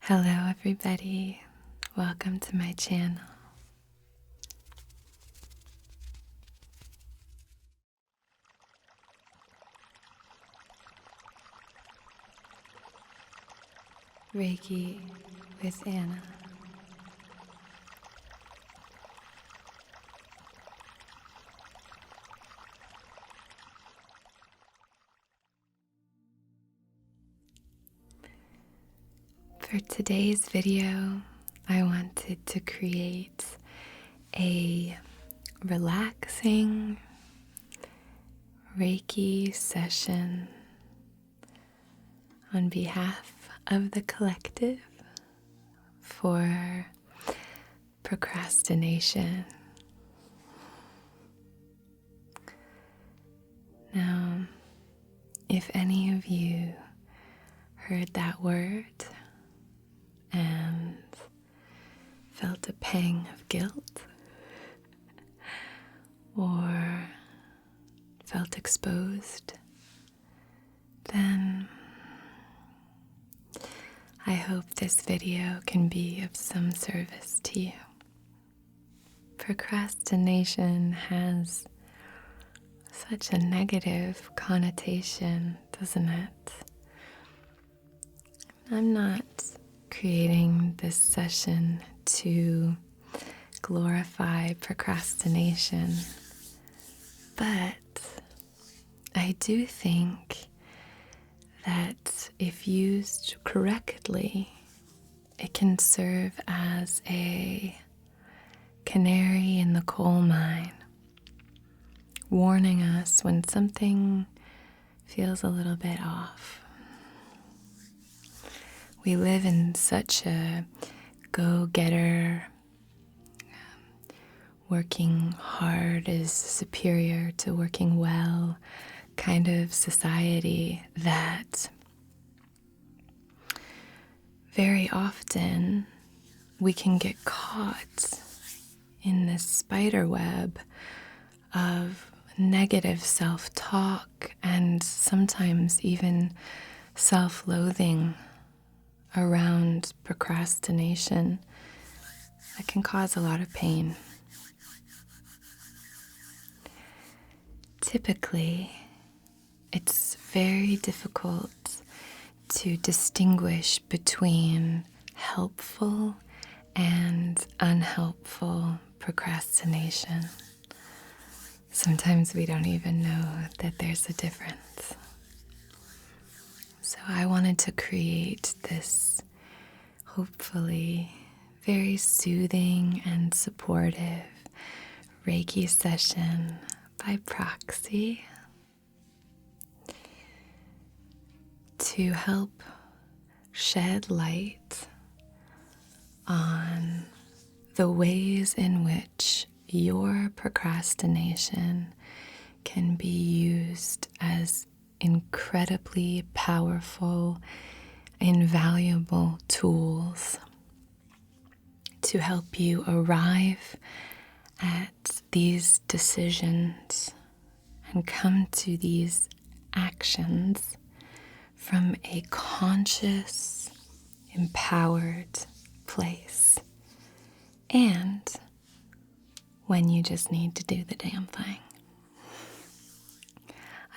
Hello everybody, welcome to my channel. Reiki with Anna. For today's video, I wanted to create a relaxing Reiki session on behalf of the collective for procrastination. Now, if any of you heard that word and felt a pang of guilt or felt exposed, then I hope this video can be of some service to you. Procrastination has such a negative connotation, doesn't it? I'm not creating this session to glorify procrastination, but I do think that if used correctly, it can serve as a canary in the coal mine, warning us when something feels a little bit off. We live in such a go-getter, working hard is superior to working well kind of society that very often we can get caught in this spider web of negative self-talk and sometimes even self-loathing around procrastination that can cause a lot of pain. Typically, it's very difficult to distinguish between helpful and unhelpful procrastination. Sometimes we don't even know that there's a difference. So I wanted to create this hopefully very soothing and supportive Reiki session by proxy to help shed light on the ways in which your procrastination can be used as incredibly powerful, invaluable tools to help you arrive at these decisions and come to these actions from a conscious, empowered place. And when you just need to do the damn thing.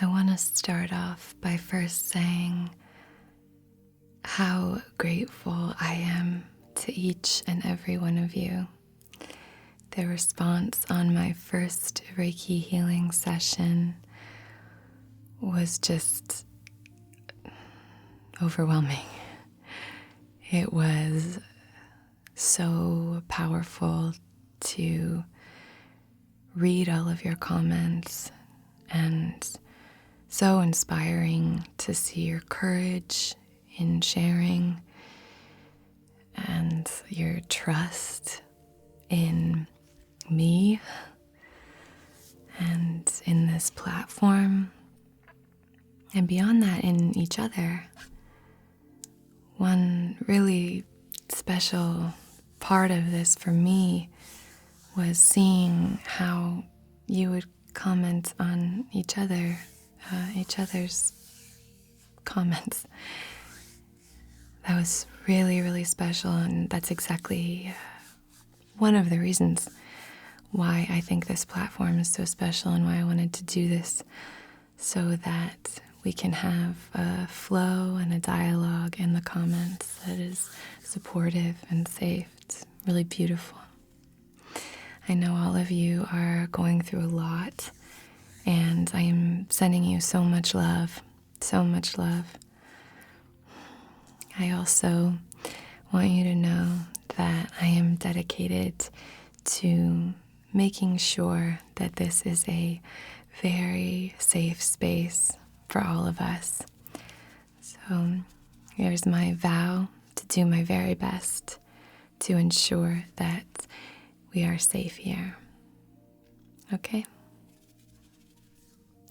I want to start off by first saying how grateful I am to each and every one of you. The response on my first Reiki healing session was just overwhelming. It was so powerful to read all of your comments and so inspiring to see your courage in sharing and your trust in me and in this platform, and beyond that, in each other. One really special part of this for me was seeing how you would comment on each other's comments. That was really, really special, and that's exactly one of the reasons why I think this platform is so special and why I wanted to do this, so that we can have a flow and a dialogue in the comments that is supportive and safe. It's really beautiful. I know all of you are going through a lot, and I am sending you so much love, so much love. I also want you to know that I am dedicated to making sure that this is a very safe space for all of us. So here's my vow to do my very best to ensure that we are safe here. Okay?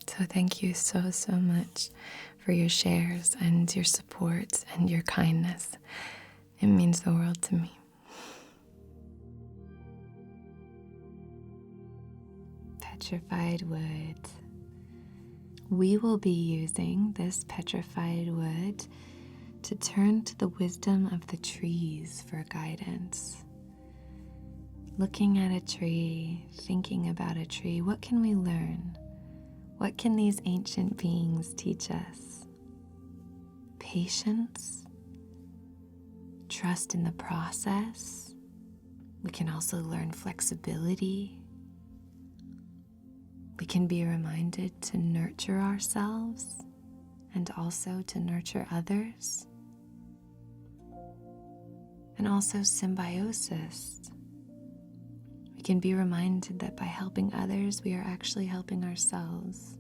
So thank you so, so much for your shares and your support and your kindness. It means the world to me. Petrified wood. We will be using this petrified wood to turn to the wisdom of the trees for guidance. Looking at a tree, thinking about a tree, what can we learn? What can these ancient beings teach us? Patience, trust in the process. We can also learn flexibility. We can be reminded to nurture ourselves and also to nurture others. And also symbiosis. We can be reminded that by helping others, we are actually helping ourselves.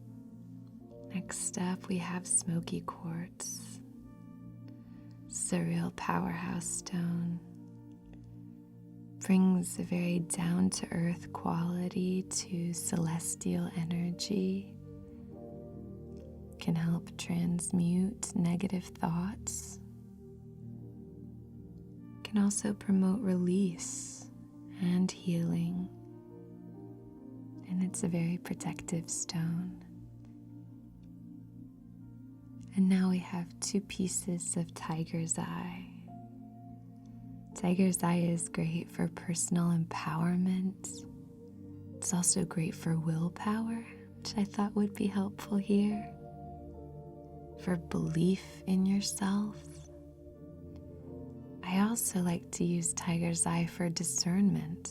Next up, we have Smoky Quartz. It's a real powerhouse stone. Brings a very down-to-earth quality to celestial energy. Can help transmute negative thoughts. Can also promote release and healing. And it's a very protective stone. And now we have 2 pieces of tiger's eye. Tiger's eye is great for personal empowerment. It's also great for willpower, which I thought would be helpful here. For belief in yourself. I also like to use tiger's eye for discernment.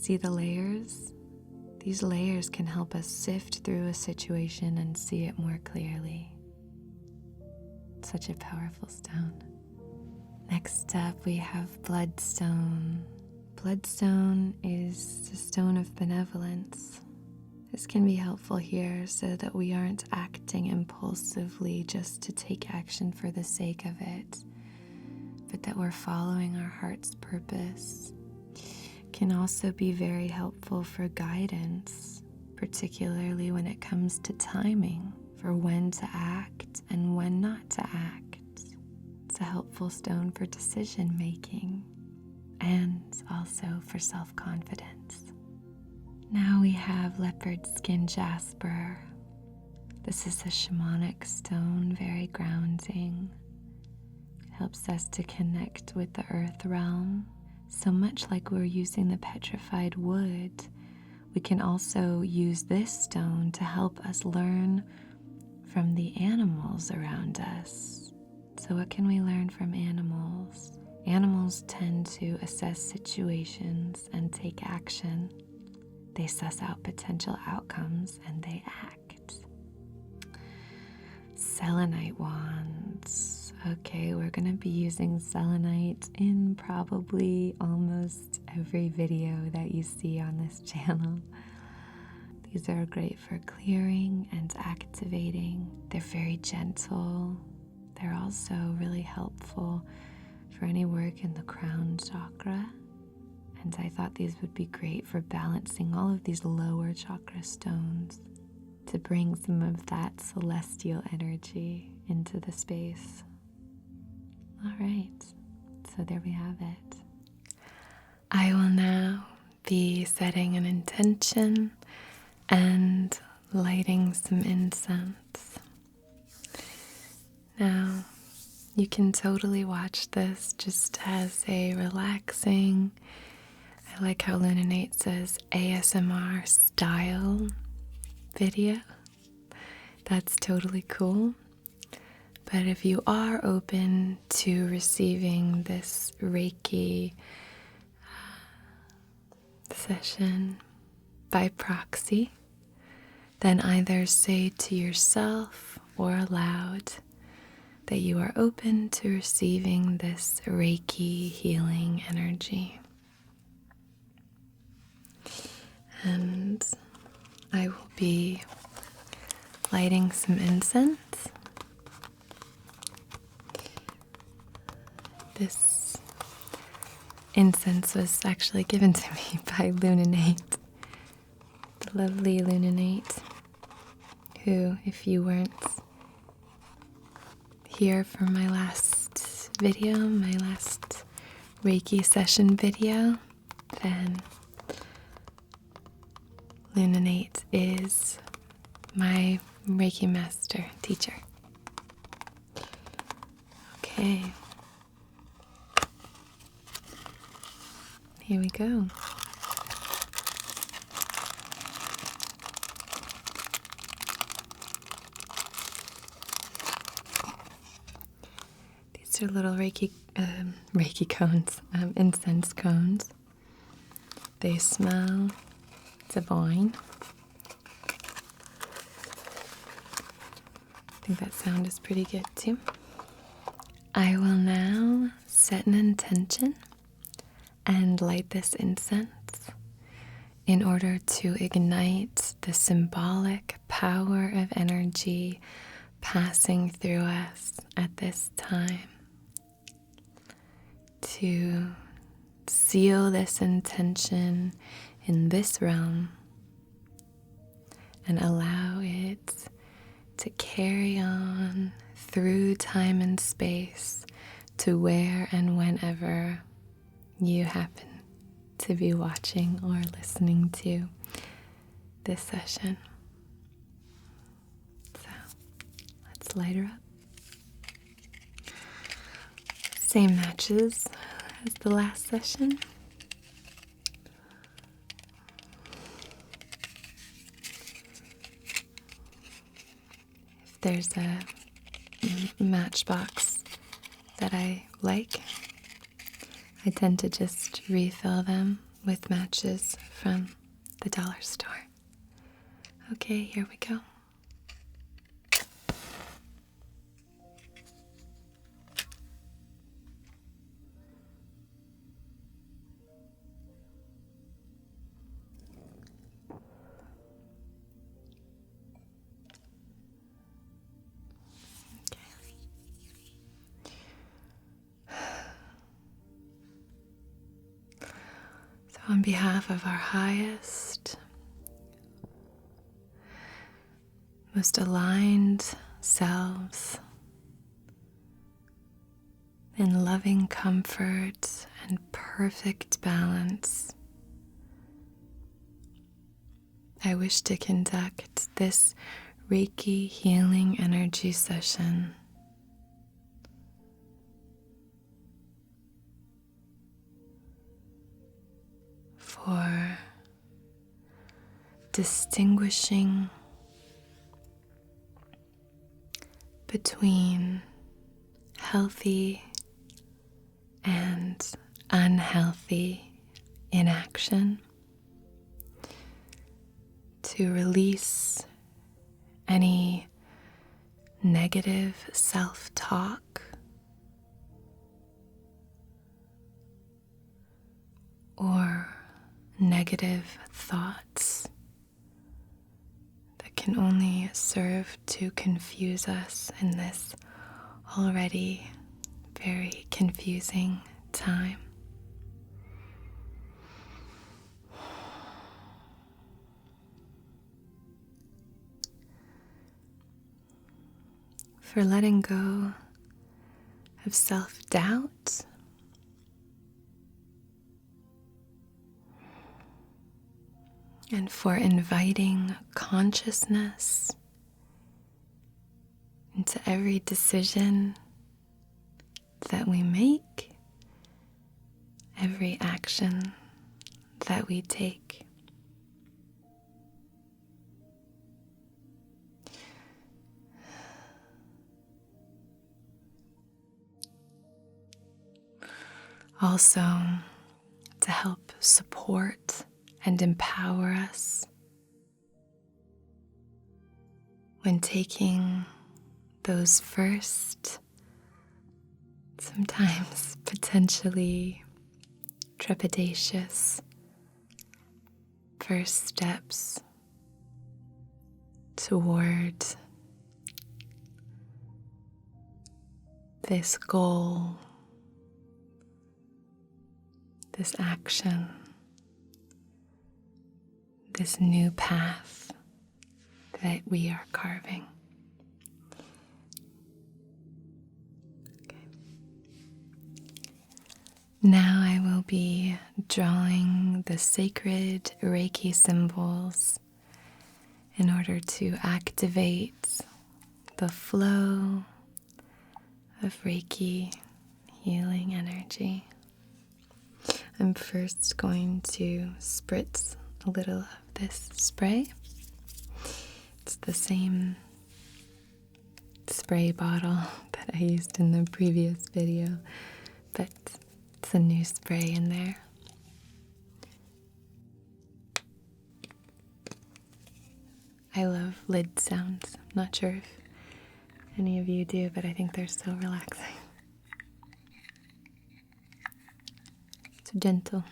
See the layers? These layers can help us sift through a situation and see it more clearly. It's such a powerful stone. Next up, we have bloodstone. Bloodstone is the stone of benevolence. This can be helpful here so that we aren't acting impulsively just to take action for the sake of it, but that we're following our heart's purpose. Can also be very helpful for guidance, particularly when it comes to timing, for when to act and when not to act. It's a helpful stone for decision making and also for self-confidence. Now we have leopard skin jasper. This is a shamanic stone, very grounding. It helps us to connect with the earth realm. So much like we're using the petrified wood, we can also use this stone to help us learn from the animals around us. So what can we learn from animals? Animals tend to assess situations and take action. They suss out potential outcomes and they act. Selenite wands. Okay, we're going to be using selenite in probably almost every video that you see on this channel. These are great for clearing and activating. They're very gentle. They're also really helpful for any work in the crown chakra. And I thought these would be great for balancing all of these lower chakra stones to bring some of that celestial energy into the space. All right, so there we have it. I will now be setting an intention and lighting some incense. Now, You can totally watch this just as a relaxing, I like how Lunanate says ASMR style video. That's totally cool. But if you are open to receiving this Reiki session by proxy, then either say to yourself or aloud that you are open to receiving this Reiki healing energy. And I will be lighting some incense. This incense was actually given to me by Lunanate, the lovely Lunanate, who, if you weren't here for my last video, my last Reiki session video, then Lunanate is my Reiki master teacher. Okay. Here we go. These are little Reiki cones, incense cones. They smell divine. I think that sound is pretty good too. I will now set an intention and light this incense in order to ignite the symbolic power of energy passing through us at this time, to seal this intention in this realm and allow it to carry on through time and space to where and whenever you happen to be watching or listening to this session. So let's light her up. Same matches as the last session. If there's a matchbox that I like, I tend to just refill them with matches from the dollar store. Okay, here we go. On behalf of our highest, most aligned selves, in loving comfort and perfect balance, I wish to conduct this Reiki healing energy session for distinguishing between healthy and unhealthy inaction, to release any negative self-talk or negative thoughts that can only serve to confuse us in this already very confusing time. For letting go of self-doubt, and for inviting consciousness into every decision that we make, every action that we take. Also, to help support and empower us when taking those first, sometimes potentially trepidatious first steps toward this goal, this action, this new path that we are carving. Okay. Now I will be drawing the sacred Reiki symbols in order to activate the flow of Reiki healing energy. I'm first going to spritz a little of this spray. It's the same spray bottle that I used in the previous video, but it's a new spray in there. I love lid sounds. I'm not sure if any of you do, but I think they're so relaxing. So gentle.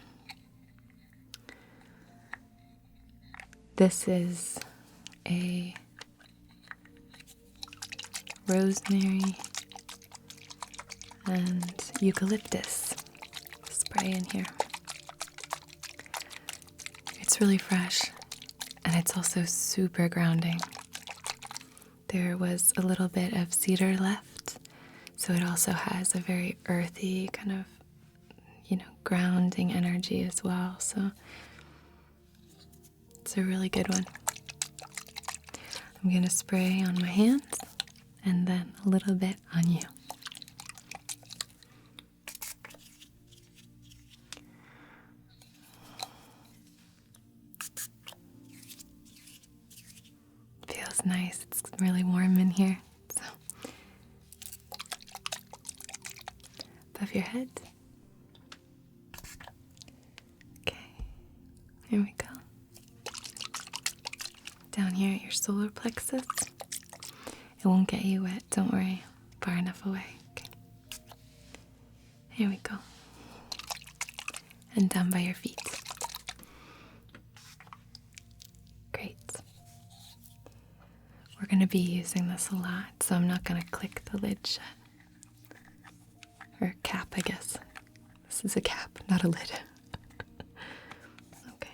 This is a rosemary and eucalyptus spray in here. It's really fresh and it's also super grounding. There was a little bit of cedar left, so it also has a very earthy kind of, grounding energy as well. So it's a really good one. I'm going to spray on my hands and then a little bit on you. Feels nice. It's really warm in here. So above your head. Okay, here we go. Down here at your solar plexus. It won't get you wet, don't worry. Far enough away. Okay. Here we go. And down by your feet. Great. We're going to be using this a lot, so I'm not going to click the lid shut. Or cap, I guess. This is a cap, not a lid. Okay.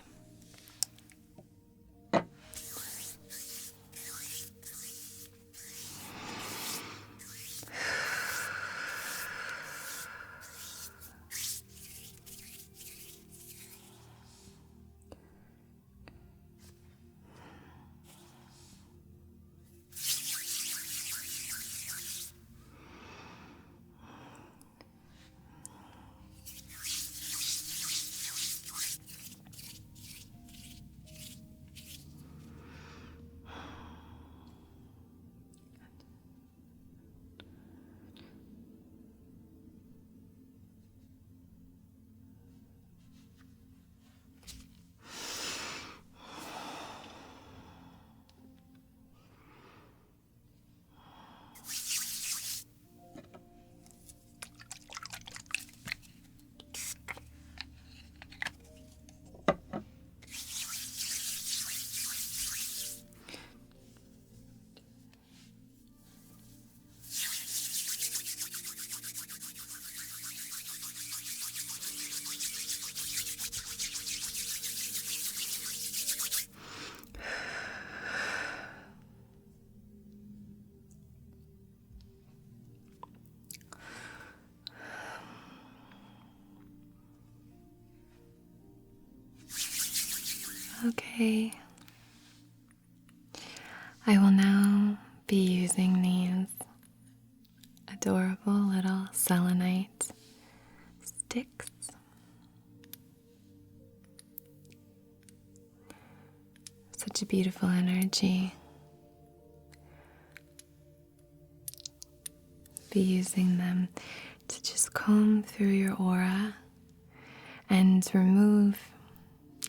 Okay. I will now be using these adorable little selenite sticks. Such a beautiful energy. Be using them to just comb through your aura and remove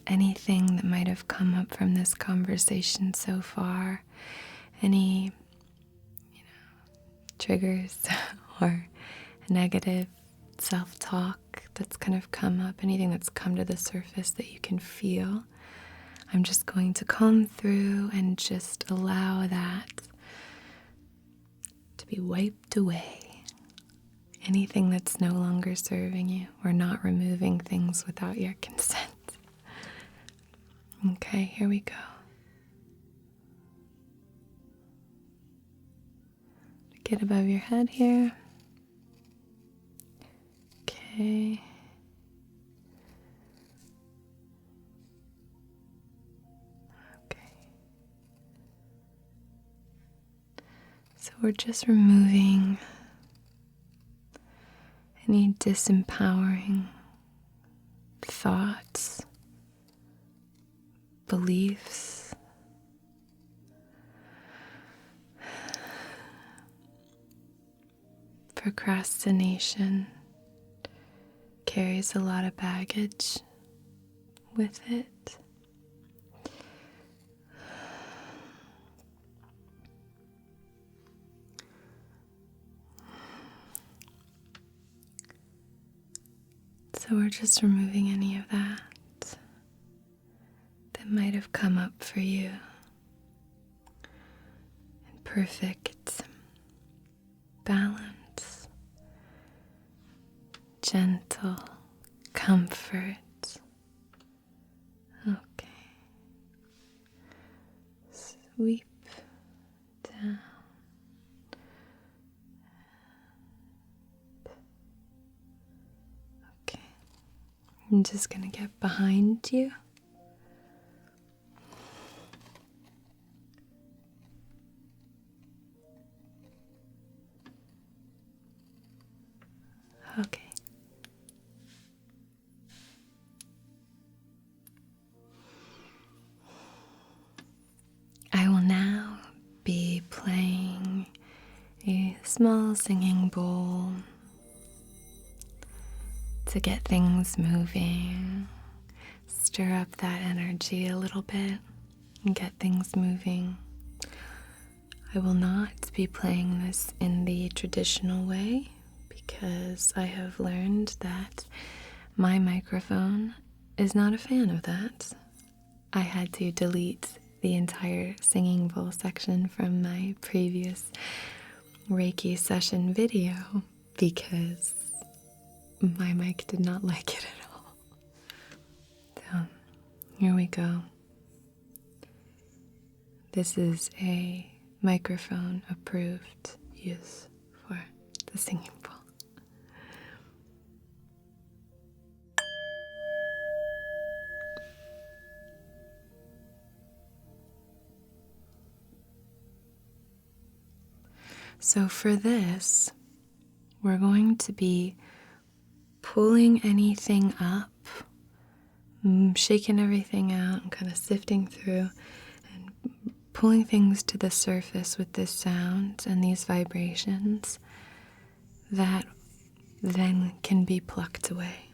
anything that might have come up from this conversation so far. Any, triggers or negative self-talk that's kind of come up, anything that's come to the surface that you can feel. I'm just going to comb through and just allow that to be wiped away. Anything that's no longer serving you. We're not removing things without your consent. Okay, here we go. Get above your head here. Okay. So we're just removing any disempowering thoughts, beliefs, procrastination carries a lot of baggage with it. So we're just removing any of that might have come up for you in perfect balance, gentle comfort. Okay. Sweep down. Okay. I'm just going to get behind you. Okay. I will now be playing a small singing bowl to get things moving, stir up that energy a little bit, and get things moving. I will not be playing this in the traditional way because I have learned that my microphone is not a fan of that. I had to delete the entire singing bowl section from my previous Reiki session video because my mic did not like it at all. So, here we go. This is a microphone approved use for the singing bowl. So for this, we're going to be pulling anything up, shaking everything out and kind of sifting through and pulling things to the surface with this sound and these vibrations that then can be plucked away.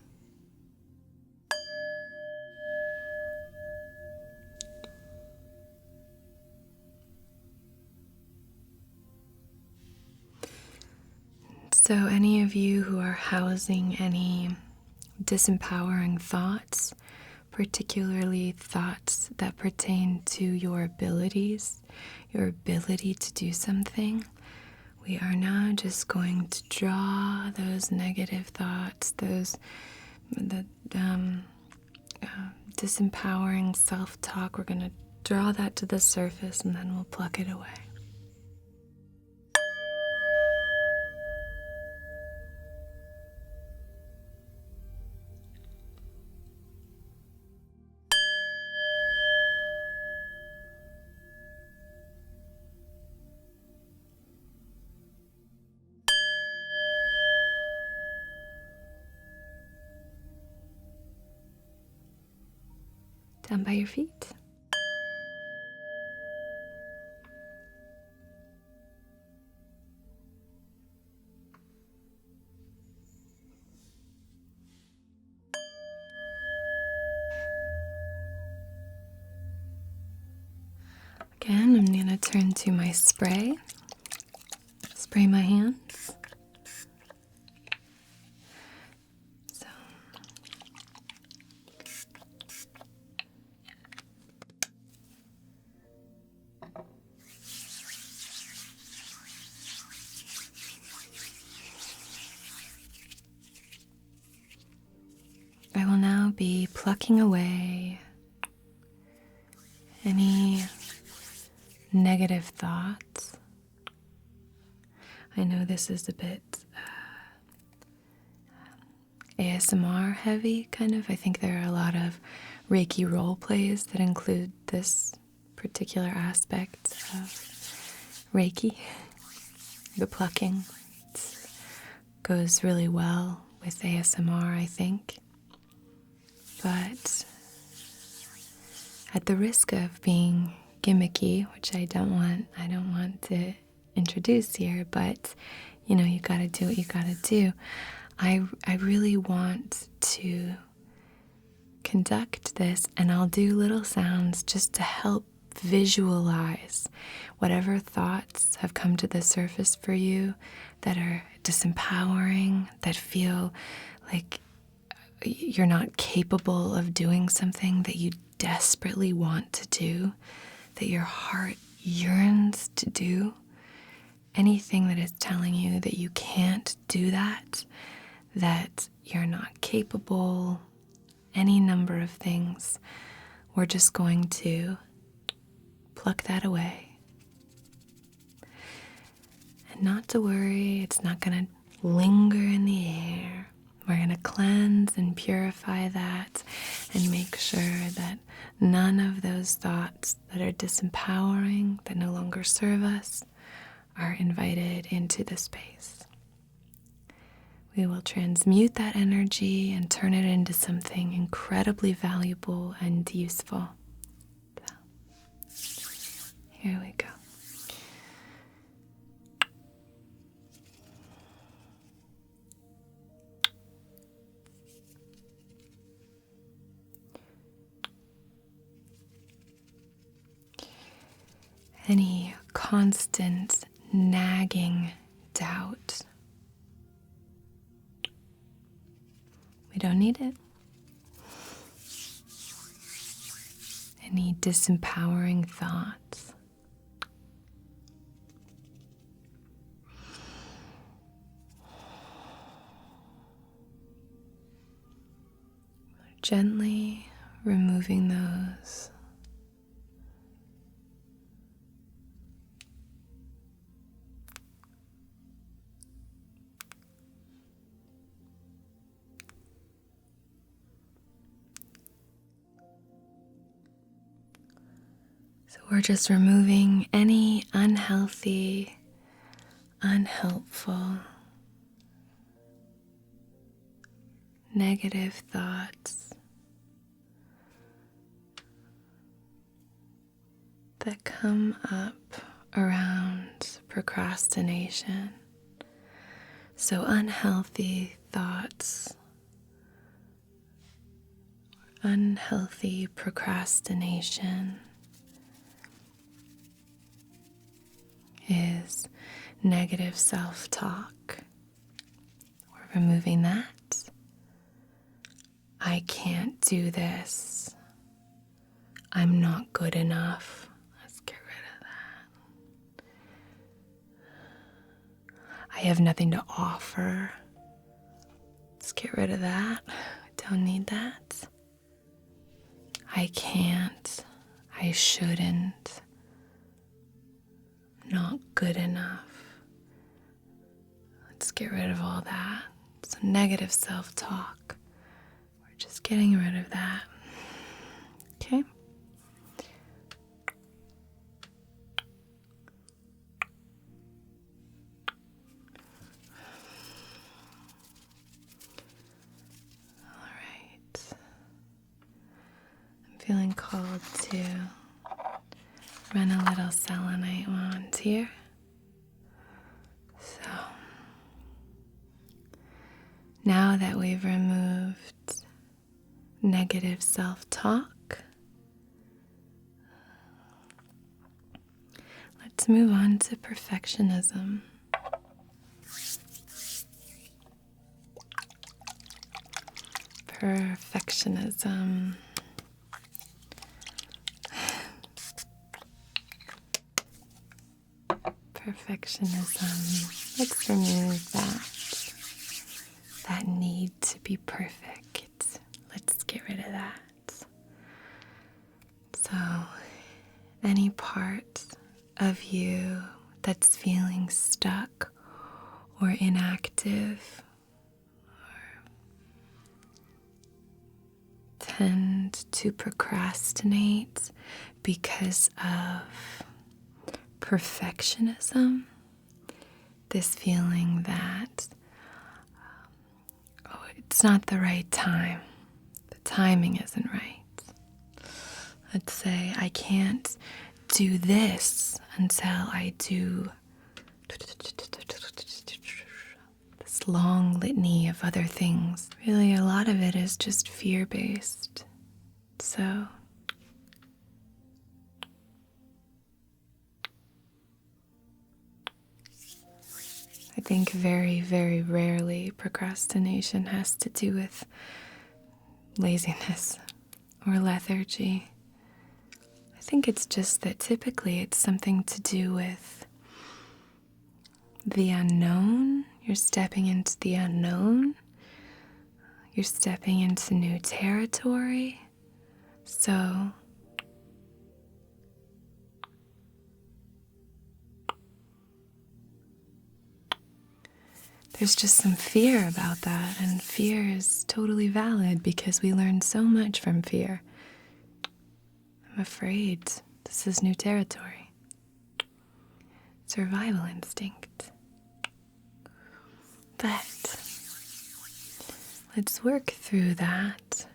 So any of you who are housing any disempowering thoughts, particularly thoughts that pertain to your abilities, your ability to do something, we are now just going to draw those negative thoughts, the disempowering self-talk, we're going to draw that to the surface and then we'll pluck it away. down by your feet. Again, I'm going to turn to my spray my hands. So, I will now be plucking away any negative thoughts. I know this is a bit ASMR heavy, kind of. I think there are a lot of Reiki role plays that include this particular aspect of Reiki. The plucking goes really well with ASMR, I think. But at the risk of being gimmicky, which I don't want to introduce here, but you gotta do what you gotta do. I really want to conduct this, and I'll do little sounds just to help visualize whatever thoughts have come to the surface for you that are disempowering, that feel like you're not capable of doing something that you desperately want to do, that your heart yearns to do. Anything that is telling you that you can't do that you're not capable, any number of things, we're just going to pluck that away. And not to worry, it's not going to linger in the air. We're going to cleanse and purify that and make sure that none of those thoughts that are disempowering, that no longer serve us, are invited into the space. We will transmute that energy and turn it into something incredibly valuable and useful. So, here we go. Any constant nagging doubt, we don't need it. Any disempowering thoughts, gently removing those. So we're just removing any unhealthy, unhelpful, negative thoughts that come up around procrastination. So unhealthy thoughts, unhealthy procrastination is negative self-talk. We're removing that. I can't do this. I'm not good enough. Let's get rid of that. I have nothing to offer. Let's get rid of that. I don't need that. I can't. I shouldn't. Not good enough. Let's get rid of all that. So negative self-talk. We're just getting rid of that. Okay? All right. I'm feeling able to run a little selenite wand here. So now that we've removed negative self-talk, let's move on to perfectionism. Perfectionism. Perfectionism. Let's remove that need to be perfect. Let's get rid of that. So, any part of you that's feeling stuck or inactive or tend to procrastinate because of perfectionism, this feeling that it's not the right time, the timing isn't right. Let's say I can't do this until I do this long litany of other things. Really, a lot of it is just fear-based. So I think very, very rarely procrastination has to do with laziness or lethargy. I think it's just that typically it's something to do with the unknown. You're stepping into the unknown. You're stepping into new territory. So there's just some fear about that, and fear is totally valid because we learn so much from fear. I'm afraid this is new territory. Survival instinct. But let's work through that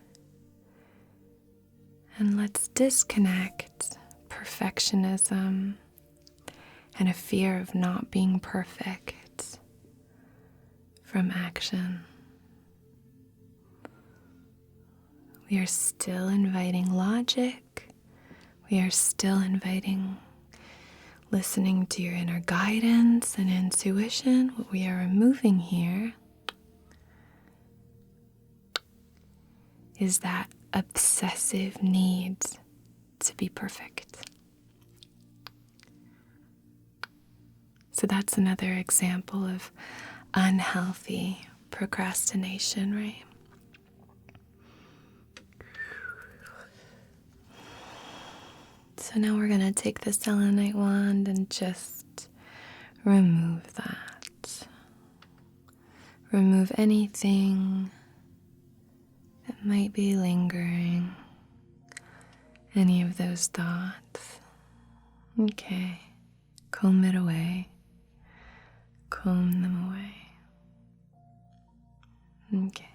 and let's disconnect perfectionism and a fear of not being perfect from action. We are still inviting logic. We are still inviting listening to your inner guidance and intuition. What we are removing here is that obsessive need to be perfect. So that's another example of unhealthy procrastination, right? So now we're going to take the selenite wand and just remove that. Remove anything that might be lingering, any of those thoughts. Okay, comb it away. Comb them away. Okay.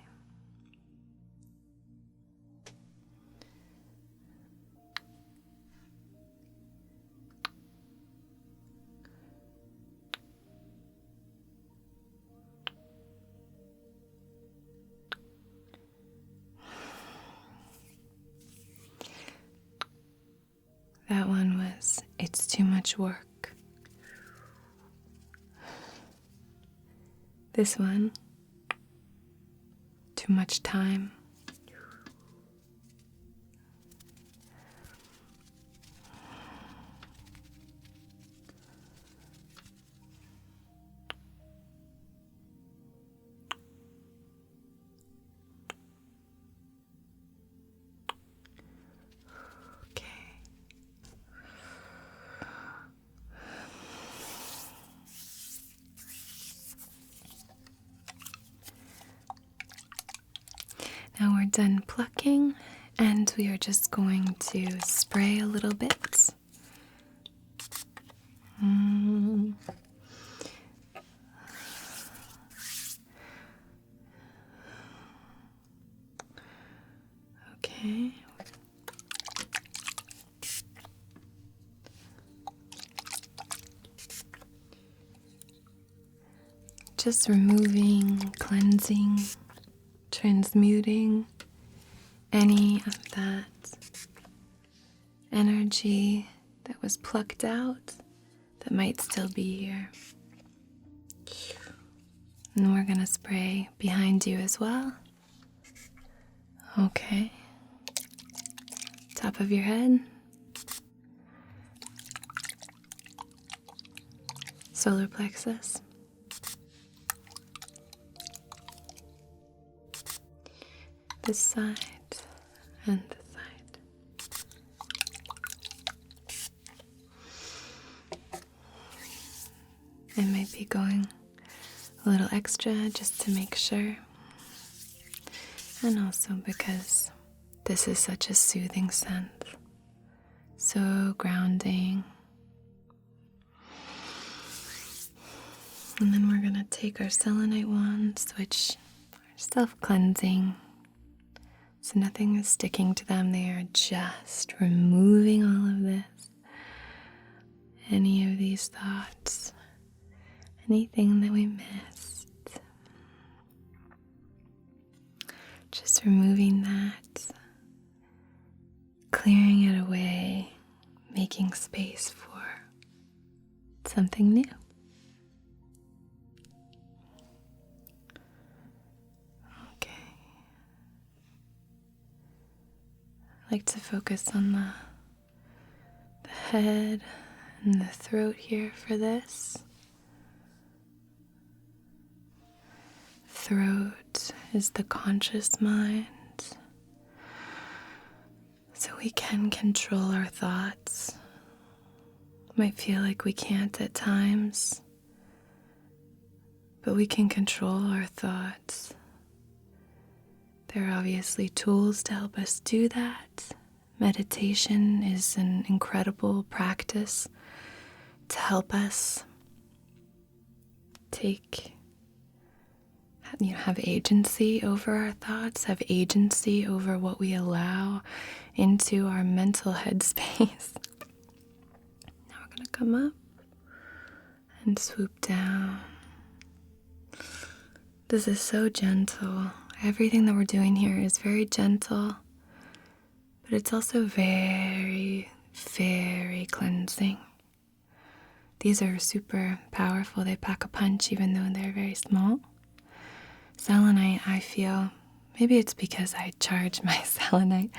That one was, it's too much work. This one, too much time. Now we're done plucking, and we are just going to spray a little bit. Okay. just removing, cleansing, transmuting any of that energy that was plucked out that might still be here. And we're going to spray behind you as well. Okay. Top of your head. Solar plexus. This side and this side. I might be going a little extra just to make sure. And also because this is such a soothing scent. So grounding. And then we're going to take our selenite wands, which are self-cleansing. So nothing is sticking to them. They are just removing all of this. Any of these thoughts. Anything that we missed. Just removing that. Clearing it away. Making space for something new. I like to focus on the head and the throat here for this. Throat is the conscious mind. So we can control our thoughts. Might feel like we can't at times, but we can control our thoughts. There are obviously tools to help us do that. Meditation is an incredible practice to help us have agency over our thoughts, have agency over what we allow into our mental headspace. Now we're going to come up and swoop down. This is so gentle. Everything that we're doing here is very gentle, but it's also very, very cleansing. These are super powerful. They pack a punch even though they're very small. Selenite, I feel, maybe it's because I charge my selenite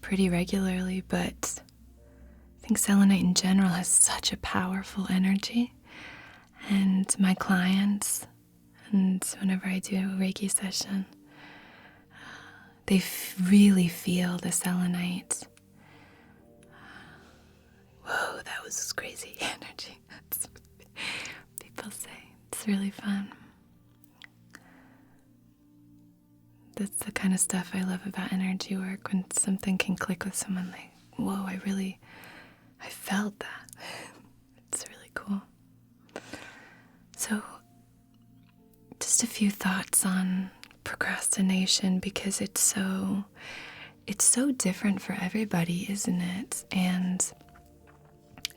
pretty regularly, but I think selenite in general has such a powerful energy. And my clients, and whenever I do a Reiki session, they really feel the selenite. Whoa, that was crazy energy. That's what people say. It's really fun. That's the kind of stuff I love about energy work, when something can click with someone like, whoa, I felt that. It's really cool. So, just a few thoughts on procrastination, because it's so different for everybody, isn't it? And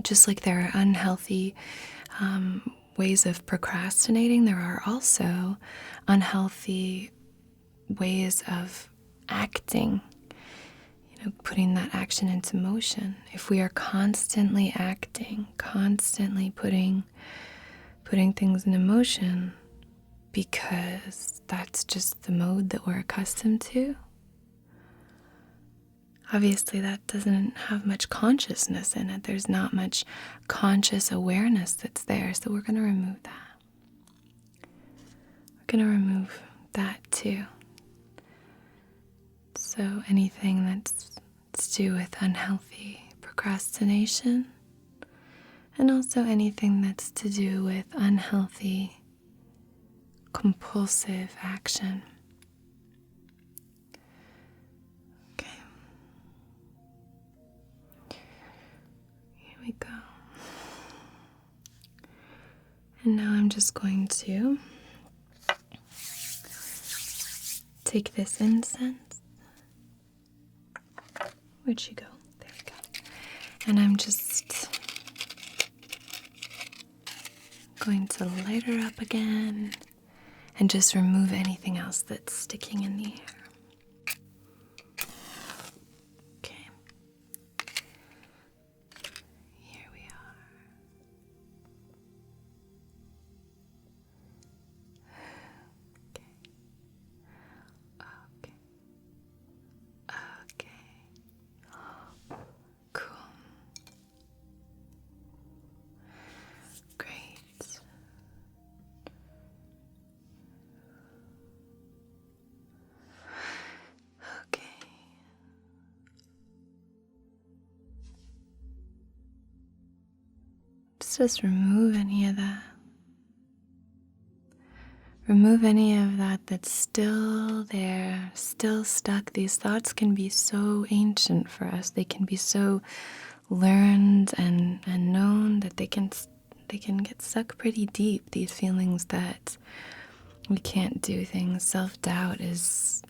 just like there are unhealthy ways of procrastinating, there are also unhealthy ways of acting, putting that action into motion. If we are constantly acting, constantly putting things into motion, because that's just the mode that we're accustomed to, obviously that doesn't have much consciousness in it. There's not much conscious awareness that's there, so we're going to remove that. We're going to remove that too. So anything that's to do with unhealthy procrastination, and also anything that's to do with unhealthy compulsive action. Okay. Here we go. And now I'm just going to take this incense. Where'd she go? There we go. And I'm just Going to light her up again and just remove anything else that's sticking in the air. Okay. Here we are. Okay. Okay. Cool. Great. Okay. Just remove any of that. Remove any of that that's still there, still stuck. These thoughts can be so ancient for us. They can be so learned and known that they can get stuck pretty deep. These feelings that we can't do things. Self-doubt it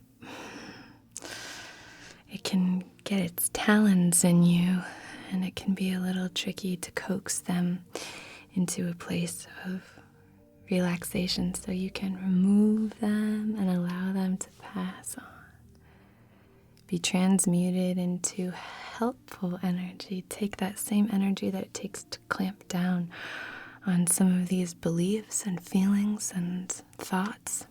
can get its talons in you, and it can be a little tricky to coax them into a place of relaxation so you can remove them and allow them to pass on. Be transmuted into helpful energy. Take that same energy that it takes to clamp down on some of these beliefs and feelings and thoughts,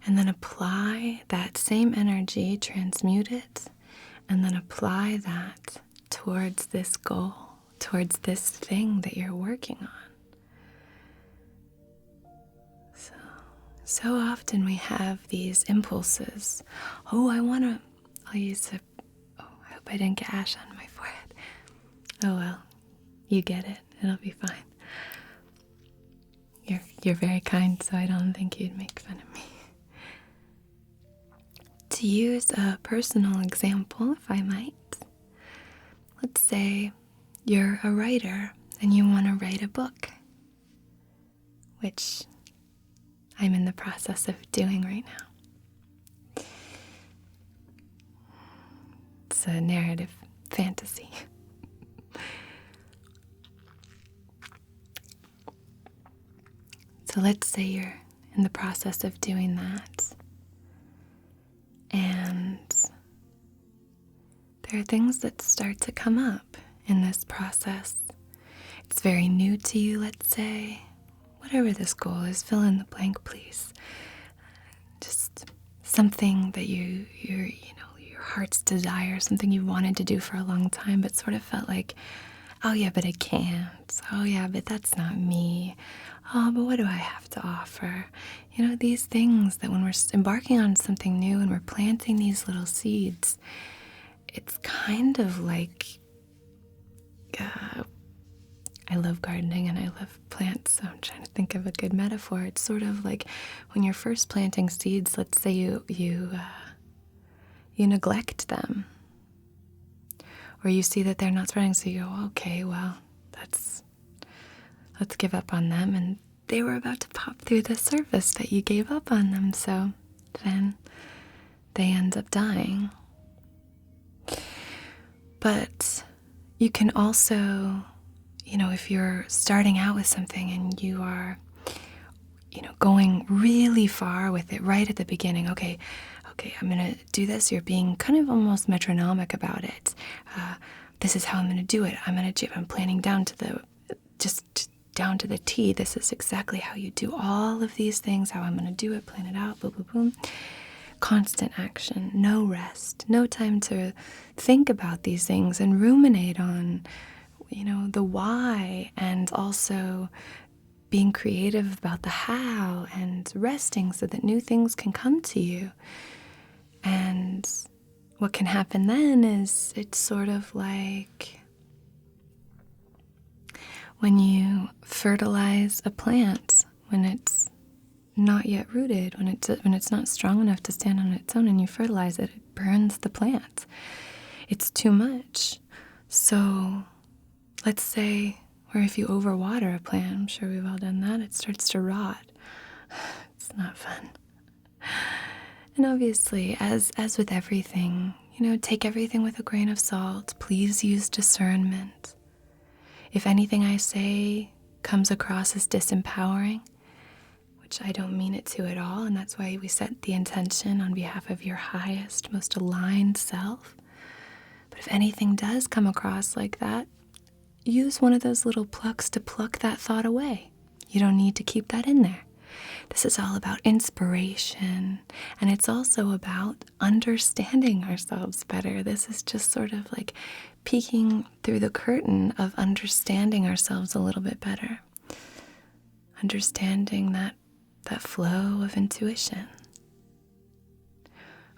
and then apply that same energy, transmute it, and then apply that towards this goal, towards this thing that you're working on. So often we have these impulses. Oh, I'll use I hope I didn't get ash on my forehead. Oh well, you get it. It'll be fine. You're very kind, so I don't think you'd make fun of me. To use a personal example, if I might, let's say you're a writer and you want to write a book, which I'm in the process of doing right now. It's a narrative fantasy. So let's say you're in the process of doing that, and there are things that start to come up in this process. It's very new to you, let's say. Whatever this goal is, fill in the blank, please. Just something that your heart's desire, something you wanted to do for a long time, but sort of felt like, oh yeah, but I can't. Oh yeah, but that's not me. Oh, but what do I have to offer? These things that when we're embarking on something new and we're planting these little seeds, it's kind of like, I love gardening and I love plants, so I'm trying to think of a good metaphor. It's sort of like when you're first planting seeds, let's say you neglect them, or you see that they're not spreading, so you go, okay, well, let's give up on them, and they were about to pop through the surface that you gave up on them, so then they end up dying. But you can also, if you're starting out with something and you are, going really far with it right at the beginning, okay, I'm going to do this. You're being kind of almost metronomic about it. This is how I'm going to do it. I'm planning down to the T. This is exactly how you do all of these things, how I'm going to do it, plan it out, boom, boom, boom. Constant action, no rest, no time to think about these things and ruminate on, the why, and also being creative about the how, and resting so that new things can come to you. And what can happen then is it's sort of like when you fertilize a plant when it's not yet rooted, when it's not strong enough to stand on its own, and you fertilize it, it burns the plant. It's too much. So let's say, or if you overwater a plant, I'm sure we've all done that, it starts to rot. It's not fun. And obviously, as with everything, take everything with a grain of salt. Please use discernment. If anything I say comes across as disempowering, which I don't mean it to at all, and that's why we set the intention on behalf of your highest, most aligned self. But if anything does come across like that, use one of those little plucks to pluck that thought away. You don't need to keep that in there. This is all about inspiration, and it's also about understanding ourselves better. This is just sort of like peeking through the curtain of understanding ourselves a little bit better. Understanding that flow of intuition.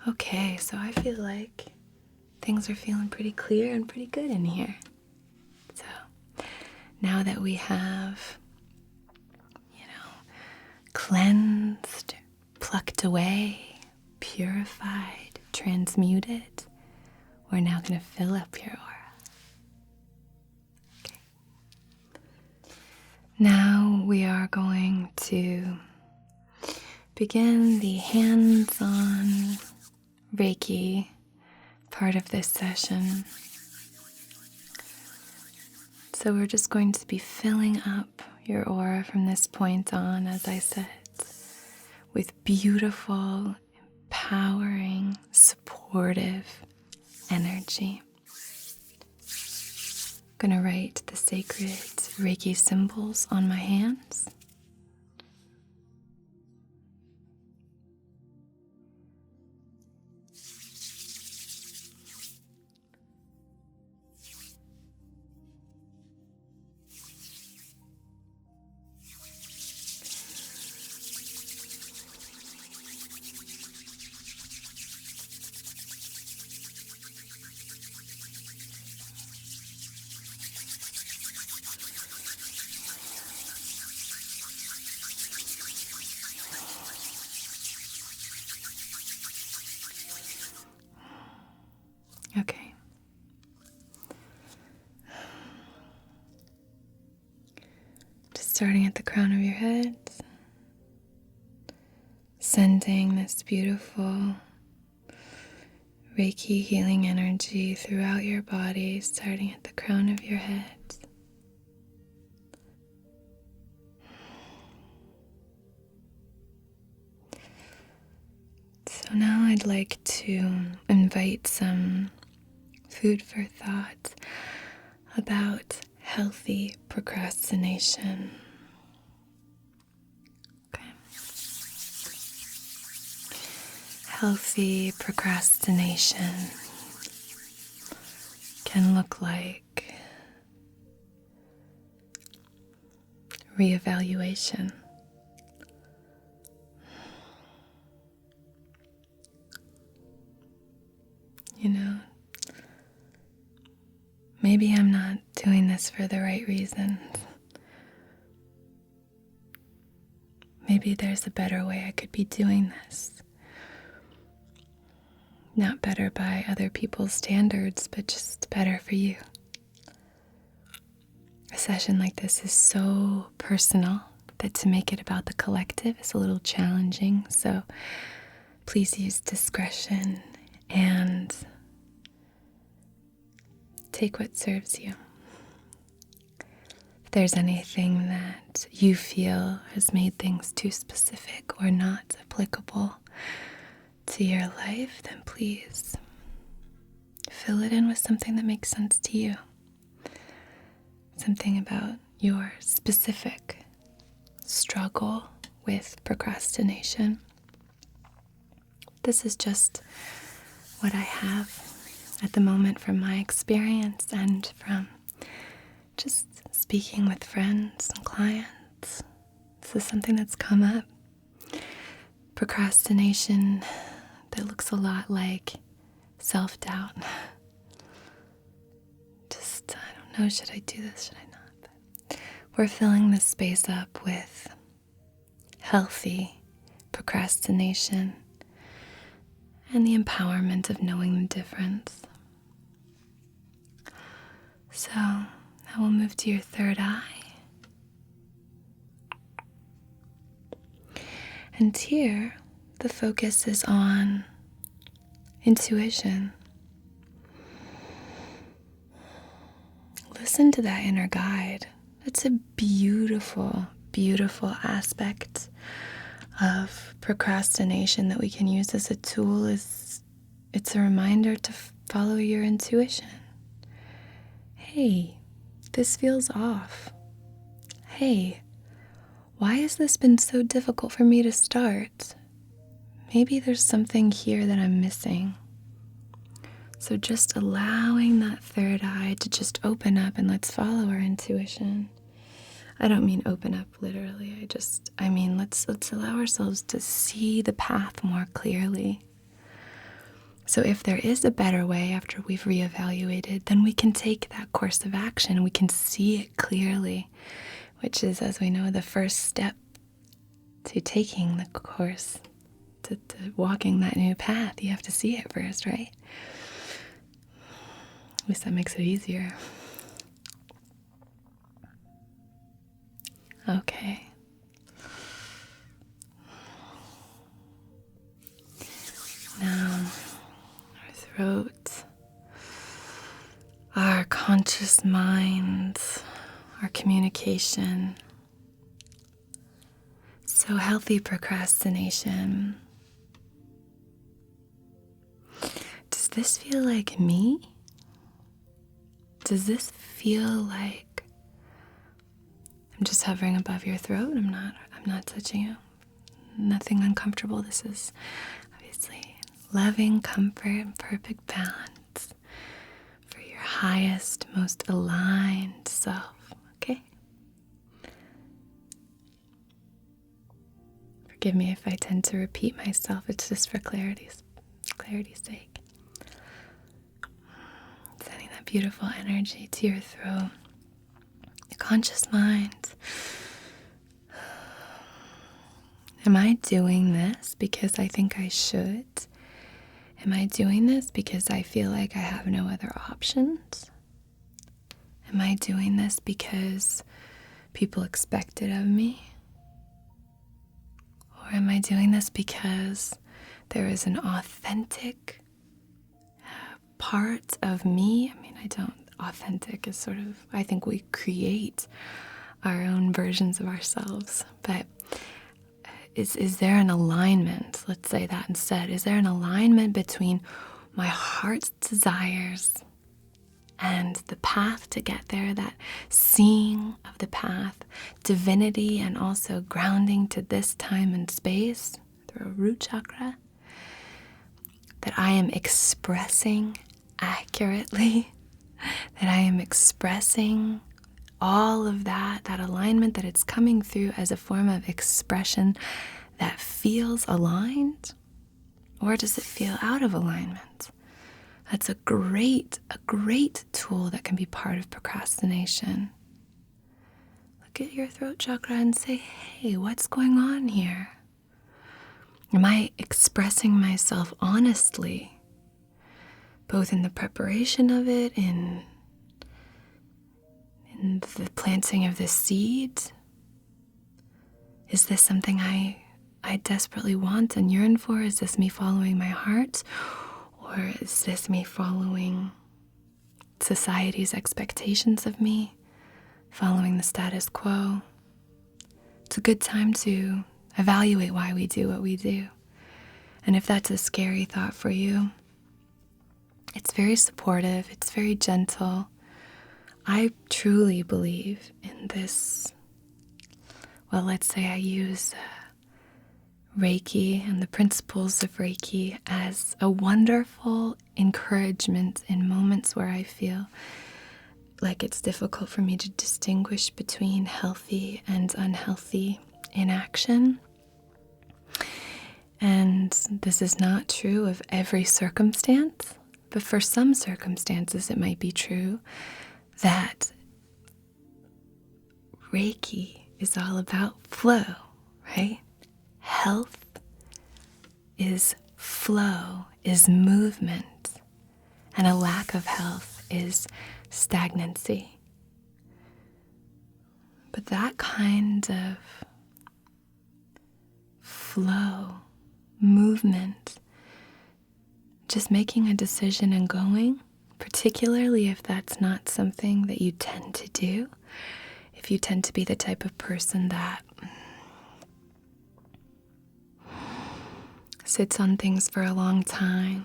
Okay, so I feel like things are feeling pretty clear and pretty good in here. So now that we have, cleansed, plucked away, purified, transmuted, we're now going to fill up your aura. Okay. Now we are going to begin the hands-on Reiki part of this session. So we're just going to be filling up your aura from this point on, as I said, with beautiful, empowering, supportive energy. I'm going to write the sacred Reiki symbols on my hands. Okay. Just starting at the crown of your head, sending this beautiful Reiki healing energy throughout your body, starting at the crown of your head. So now I'd like to invite some food for thought about healthy procrastination. Okay. Healthy procrastination can look like reevaluation. Maybe I'm not doing this for the right reasons. Maybe there's a better way I could be doing this. Not better by other people's standards, but just better for you. A session like this is so personal that to make it about the collective is a little challenging, so please use discretion and take what serves you. If there's anything that you feel has made things too specific or not applicable to your life, then please fill it in with something that makes sense to you. Something about your specific struggle with procrastination. This is just what I have at the moment from my experience and from just speaking with friends and clients. This is something that's come up. Procrastination that looks a lot like self-doubt. Just, I don't know, should I do this, should I not? But we're filling this space up with healthy procrastination and the empowerment of knowing the difference. So now we'll move to your third eye. And here, the focus is on intuition. Listen to that inner guide That's a beautiful, beautiful aspect of procrastination that we can use as a tool. It's a reminder to follow your intuition. Hey, this feels off. Hey, why has this been so difficult for me to start? Maybe there's something here that I'm missing. So just allowing that third eye to just open up and let's follow our intuition. I don't mean open up literally. I mean let's allow ourselves to see the path more clearly. So if there is a better way after we've reevaluated, then we can take that course of action. We can see it clearly, which is, as we know, the first step to taking the course, to walking that new path. You have to see it first, right? At least that makes it easier. Okay. Now, our throat, our conscious mind, our communication. So healthy procrastination. Does this feel like me? Does this feel like I'm just hovering above your throat? I'm not touching you. Nothing uncomfortable. This is obviously loving comfort and perfect balance for your highest, most aligned self. Okay? Forgive me if I tend to repeat myself. It's just for clarity's sake. Sending that beautiful energy to your throat, your conscious mind. Am I doing this because I think I should? Am I doing this because I feel like I have no other options? Am I doing this because people expect it of me? Or am I doing this because there is an authentic part of me? I mean, authentic is sort of, I think we create our own versions of ourselves, but is there an alignment? Let's say that instead. Is there an alignment between my heart's desires and the path to get there, that seeing of the path, divinity, and also grounding to this time and space through a root chakra, that I am expressing accurately, that I am expressing all of that alignment, that it's coming through as a form of expression that feels aligned? Or does it feel out of alignment? That's a great tool that can be part of procrastination. Look at your throat chakra and say, hey, what's going on here? Am I expressing myself honestly, both in the preparation of it, in the planting of the seed? Is this something I desperately want and yearn for? Is this me following my heart? Or is this me following society's expectations of me? Following the status quo? It's a good time to evaluate why we do what we do. And if that's a scary thought for you, it's very supportive, it's very gentle. I truly believe in this. Well, let's say I use Reiki and the principles of Reiki as a wonderful encouragement in moments where I feel like it's difficult for me to distinguish between healthy and unhealthy inaction. And this is not true of every circumstance, but for some circumstances it might be true that Reiki is all about flow, right? Health is flow, is movement, and a lack of health is stagnancy. But that kind of flow, movement, just making a decision and going, particularly if that's not something that you tend to do, if you tend to be the type of person that sits on things for a long time,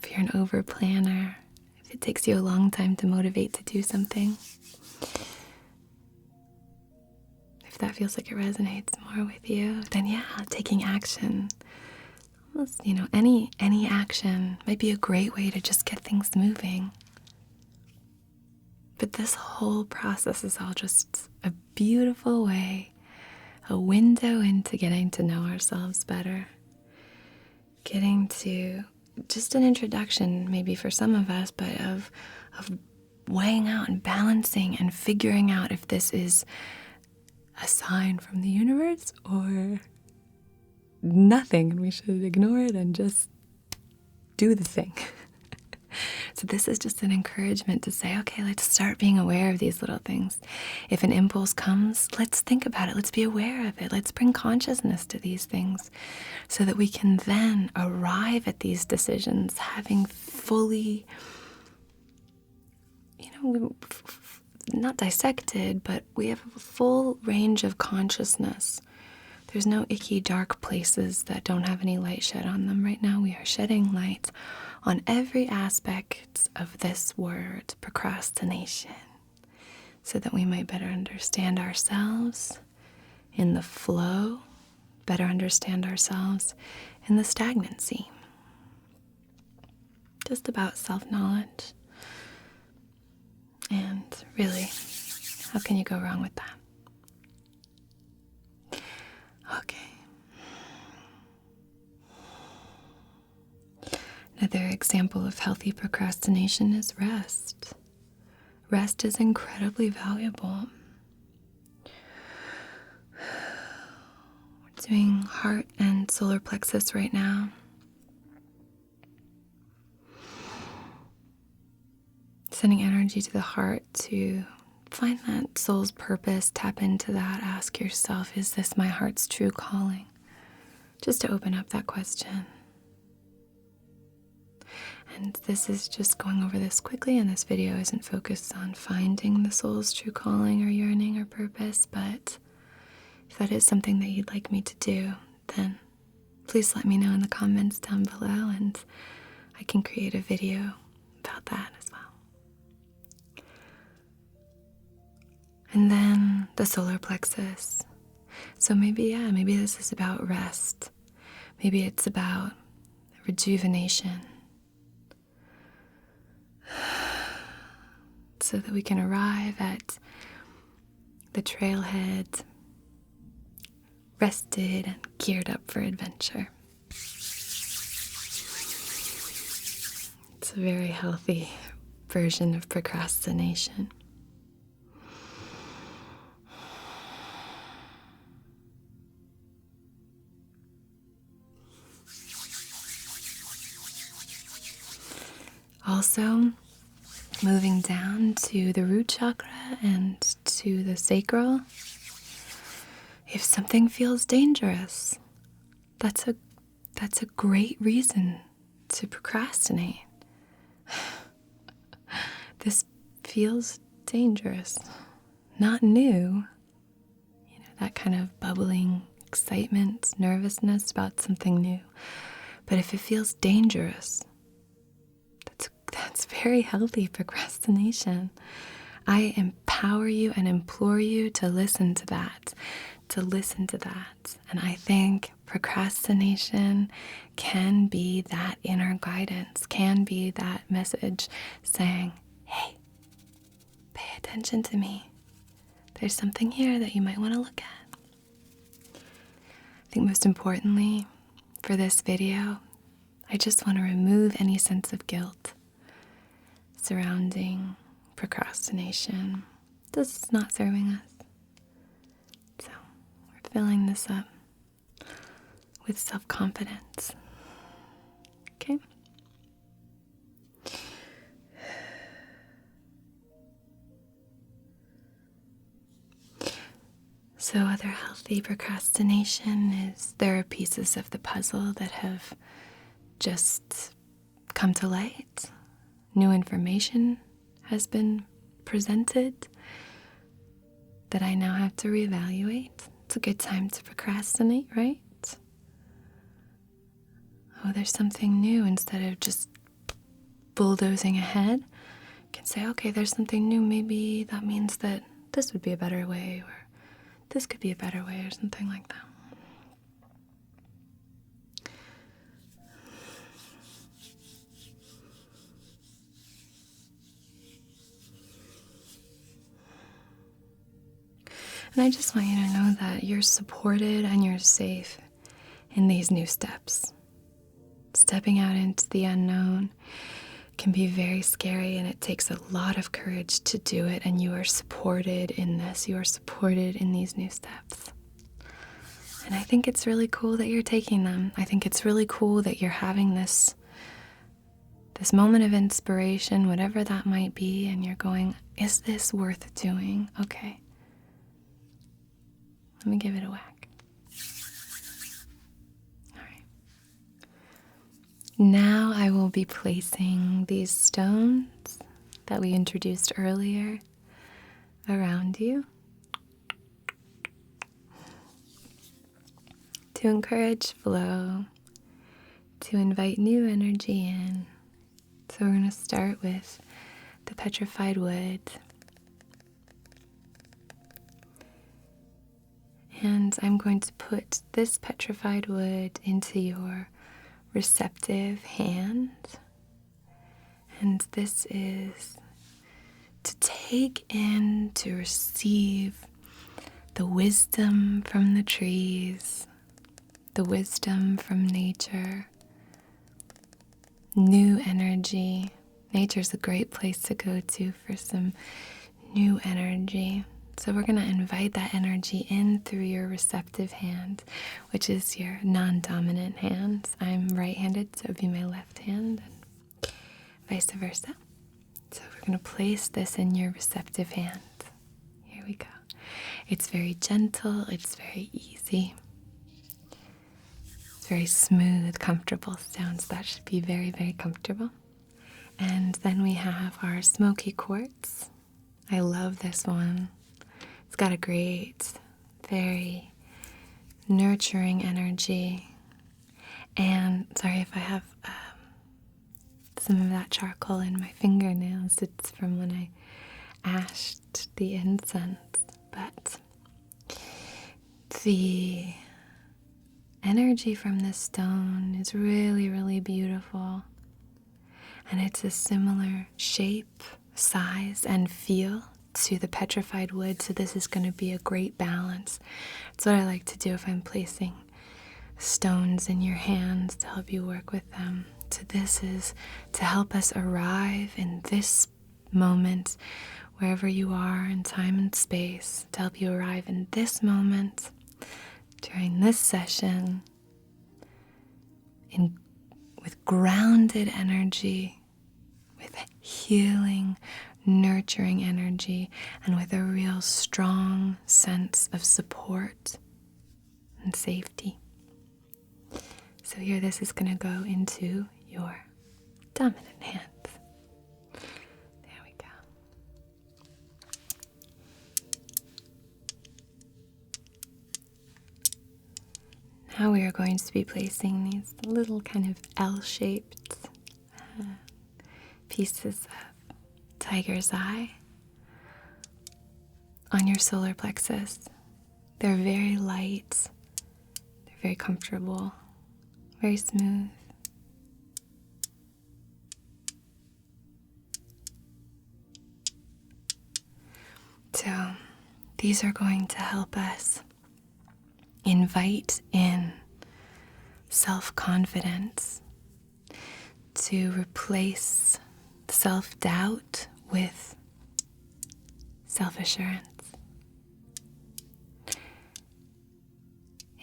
if you're an over planner, if it takes you a long time to motivate to do something, if that feels like it resonates more with you, then yeah, taking action. Almost, any action might be a great way to just get things moving. But this whole process is all just a beautiful way, a window into getting to know ourselves better. Getting to just an introduction, maybe for some of us, but of weighing out and balancing and figuring out if this is a sign from the universe or nothing, and we should ignore it and just do the thing. So this is just an encouragement to say, okay, let's start being aware of these little things. If an impulse comes, let's think about it. Let's be aware of it. Let's bring consciousness to these things so that we can then arrive at these decisions having fully, not dissected, but we have a full range of consciousness. There's no icky dark places that don't have any light shed on them. Right now we are shedding light on every aspect of this word, procrastination, so that we might better understand ourselves in the flow, better understand ourselves in the stagnancy. Just about self-knowledge. And really, how can you go wrong with that? Okay. Another example of healthy procrastination is rest. Rest is incredibly valuable. We're doing heart and solar plexus right now. Sending energy to the heart to find that soul's purpose, tap into that, ask yourself, is this my heart's true calling? Just to open up that question. And this is just going over this quickly, and this video isn't focused on finding the soul's true calling or yearning or purpose, but if that is something that you'd like me to do, then please let me know in the comments down below, and I can create a video about that as well. And then the solar plexus. So maybe this is about rest. Maybe it's about rejuvenation. So that we can arrive at the trailhead rested and geared up for adventure. It's a very healthy version of procrastination. Also, moving down to the root chakra and to the sacral. If something feels dangerous, that's a great reason to procrastinate. This feels dangerous, not new. That kind of bubbling excitement, nervousness about something new. But if it feels dangerous, that's very healthy procrastination. I empower you and implore you to listen to that, And I think procrastination can be that inner guidance, can be that message saying, hey, pay attention to me. There's something here that you might want to look at. I think most importantly for this video, I just want to remove any sense of guilt surrounding procrastination. This is not serving us. So we're filling this up with self-confidence. Okay? So other healthy procrastination is there are pieces of the puzzle that have just come to light. New information has been presented. that I now have to reevaluate. It's a good time to procrastinate, right? Oh, there's something new. Instead of just bulldozing ahead, you can say, okay, there's something new. Maybe that means that this would be a better way, or this could be a better way, or something like that. And I just want you to know that you're supported and you're safe in these new steps. Stepping out into the unknown can be very scary, and it takes a lot of courage to do it, and you are supported in this. You are supported in these new steps. And I think it's really cool that you're taking them. I think it's really cool that you're having this moment of inspiration, whatever that might be, and you're going, is this worth doing? Okay. Let me give it a whack. All right. Now I will be placing these stones that we introduced earlier around you to encourage flow, to invite new energy in. So we're going to start with the petrified wood. And I'm going to put this petrified wood into your receptive hand. And this is to take in, to receive the wisdom from the trees, the wisdom from nature, new energy. Nature's a great place to go to for some new energy. So we're going to invite that energy in through your receptive hand, which is your non-dominant hand. I'm right-handed, so it would be my left hand, and vice versa. So we're going to place this in your receptive hand. Here we go. It's very gentle. It's very easy. It's very smooth, comfortable sounds. That should be very, very comfortable. And then we have our Smoky Quartz. I love this one. It's got a great, very nurturing energy. And sorry if I have some of that charcoal in my fingernails. It's from when I ashed the incense. But the energy from this stone is really, really beautiful. And it's a similar shape, size, and feel to the petrified wood, so this is going to be a great balance. It's what I like to do if I'm placing stones in your hands to help you work with them. So this is to help us arrive in this moment, wherever you are in time and space, to help you arrive in this moment during this session with grounded energy, with healing, nurturing energy, and with a real strong sense of support and safety. So here, this is going to go into your dominant hand. There we go. Now we are going to be placing these little kind of L-shaped pieces of tiger's eye on your solar plexus. They're very light, they're very comfortable, very smooth. So these are going to help us invite in self-confidence, to replace self-doubt with self-assurance,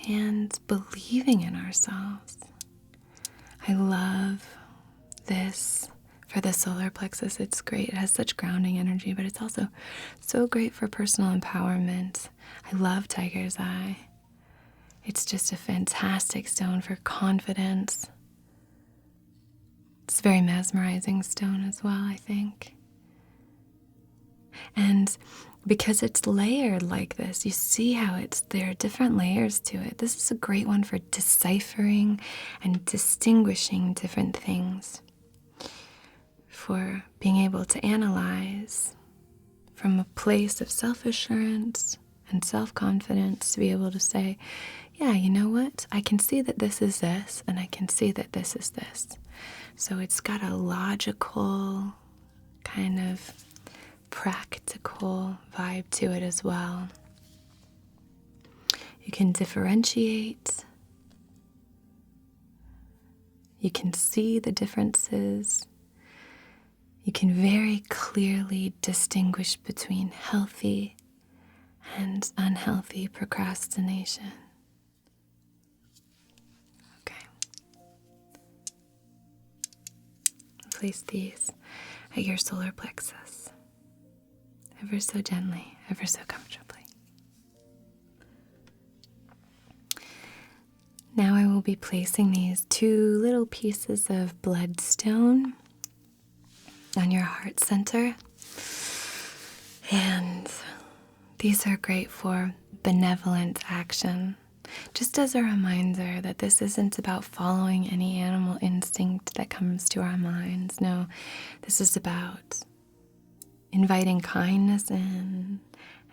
and believing in ourselves. I love this for the solar plexus. It's great. It has such grounding energy, but it's also so great for personal empowerment. I love tiger's eye. It's just a fantastic stone for confidence. It's a very mesmerizing stone as well, I think. And because it's layered like this, you see how there are different layers to it. This is a great one for deciphering and distinguishing different things, for being able to analyze from a place of self-assurance and self-confidence, to be able to say, yeah, you know what? I can see that this is this, and I can see that this is this. So it's got a logical, kind of practical vibe to it as well. You can differentiate. You can see the differences. You can very clearly distinguish between healthy and unhealthy procrastination. Okay. Place these at your solar plexus, ever so gently, ever so comfortably. Now I will be placing these 2 little pieces of bloodstone on your heart center. And these are great for benevolent action. Just as a reminder that this isn't about following any animal instinct that comes to our minds. No, this is about inviting kindness in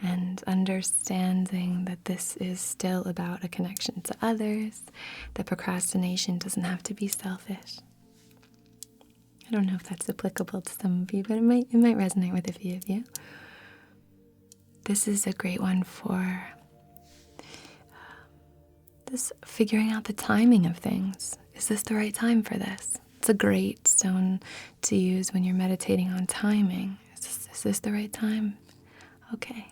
and understanding that this is still about a connection to others, that procrastination doesn't have to be selfish. I don't know if that's applicable to some of you, but it might resonate with a few of you. This is a great one for just figuring out the timing of things. Is this the right time for this? It's a great stone to use when you're meditating on timing. Is this the right time? Okay.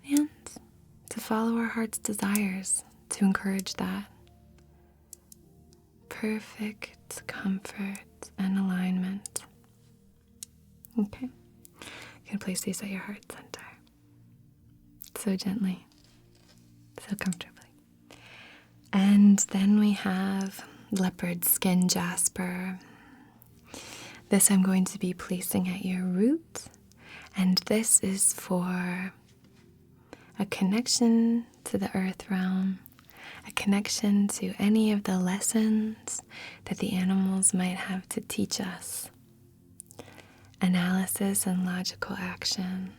And to follow our heart's desires, to encourage that. Perfect comfort and alignment. Okay. You can place these at your heart center. So gently. So comfortably. And then we have Leopard skin Jasper. This I'm going to be placing at your root. And this is for a connection to the earth realm, a connection to any of the lessons that the animals might have to teach us. Analysis and logical action.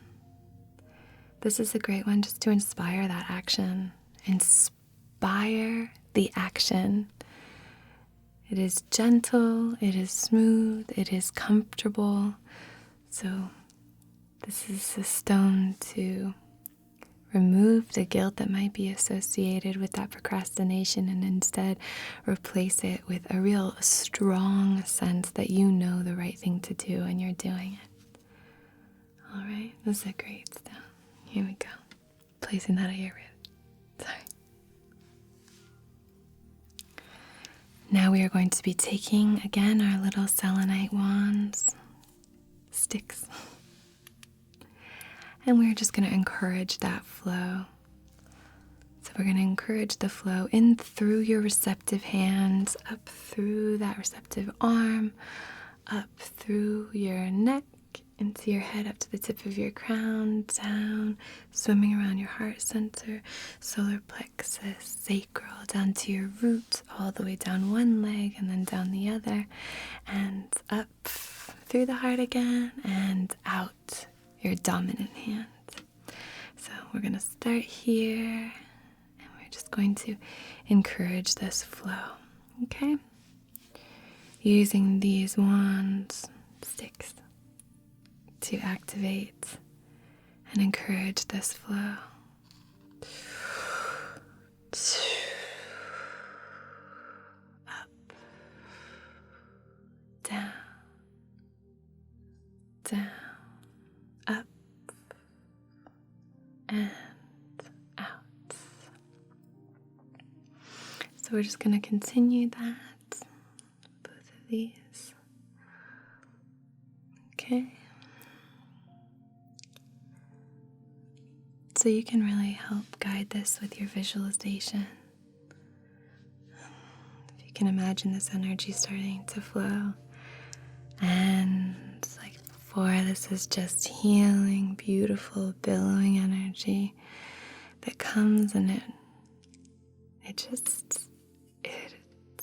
This is a great one just to inspire that action. Inspire the action. It is gentle, it is smooth, it is comfortable. So this is a stone to remove the guilt that might be associated with that procrastination and instead replace it with a real strong sense that you know the right thing to do and you're doing it. All right, this is a great stone. Here we go. Placing that at your root. Sorry. Now we are going to be taking, again, our little selenite wands, sticks. And we're just going to encourage that flow. So we're going to encourage the flow in through your receptive hands, up through that receptive arm, up through your neck, into your head, up to the tip of your crown, down, swimming around your heart center, solar plexus, sacral, down to your root, all the way down one leg and then down the other, and up through the heart again and out your dominant hand. So we're going to start here, and we're just going to encourage this flow, okay? Using these wands, sticks, to activate and encourage this flow. Up, down, down, up, and out. So we're just going to continue that, both of these. Okay. So you can really help guide this with your visualization. If you can imagine this energy starting to flow and like before, this is just healing, beautiful, billowing energy that comes and it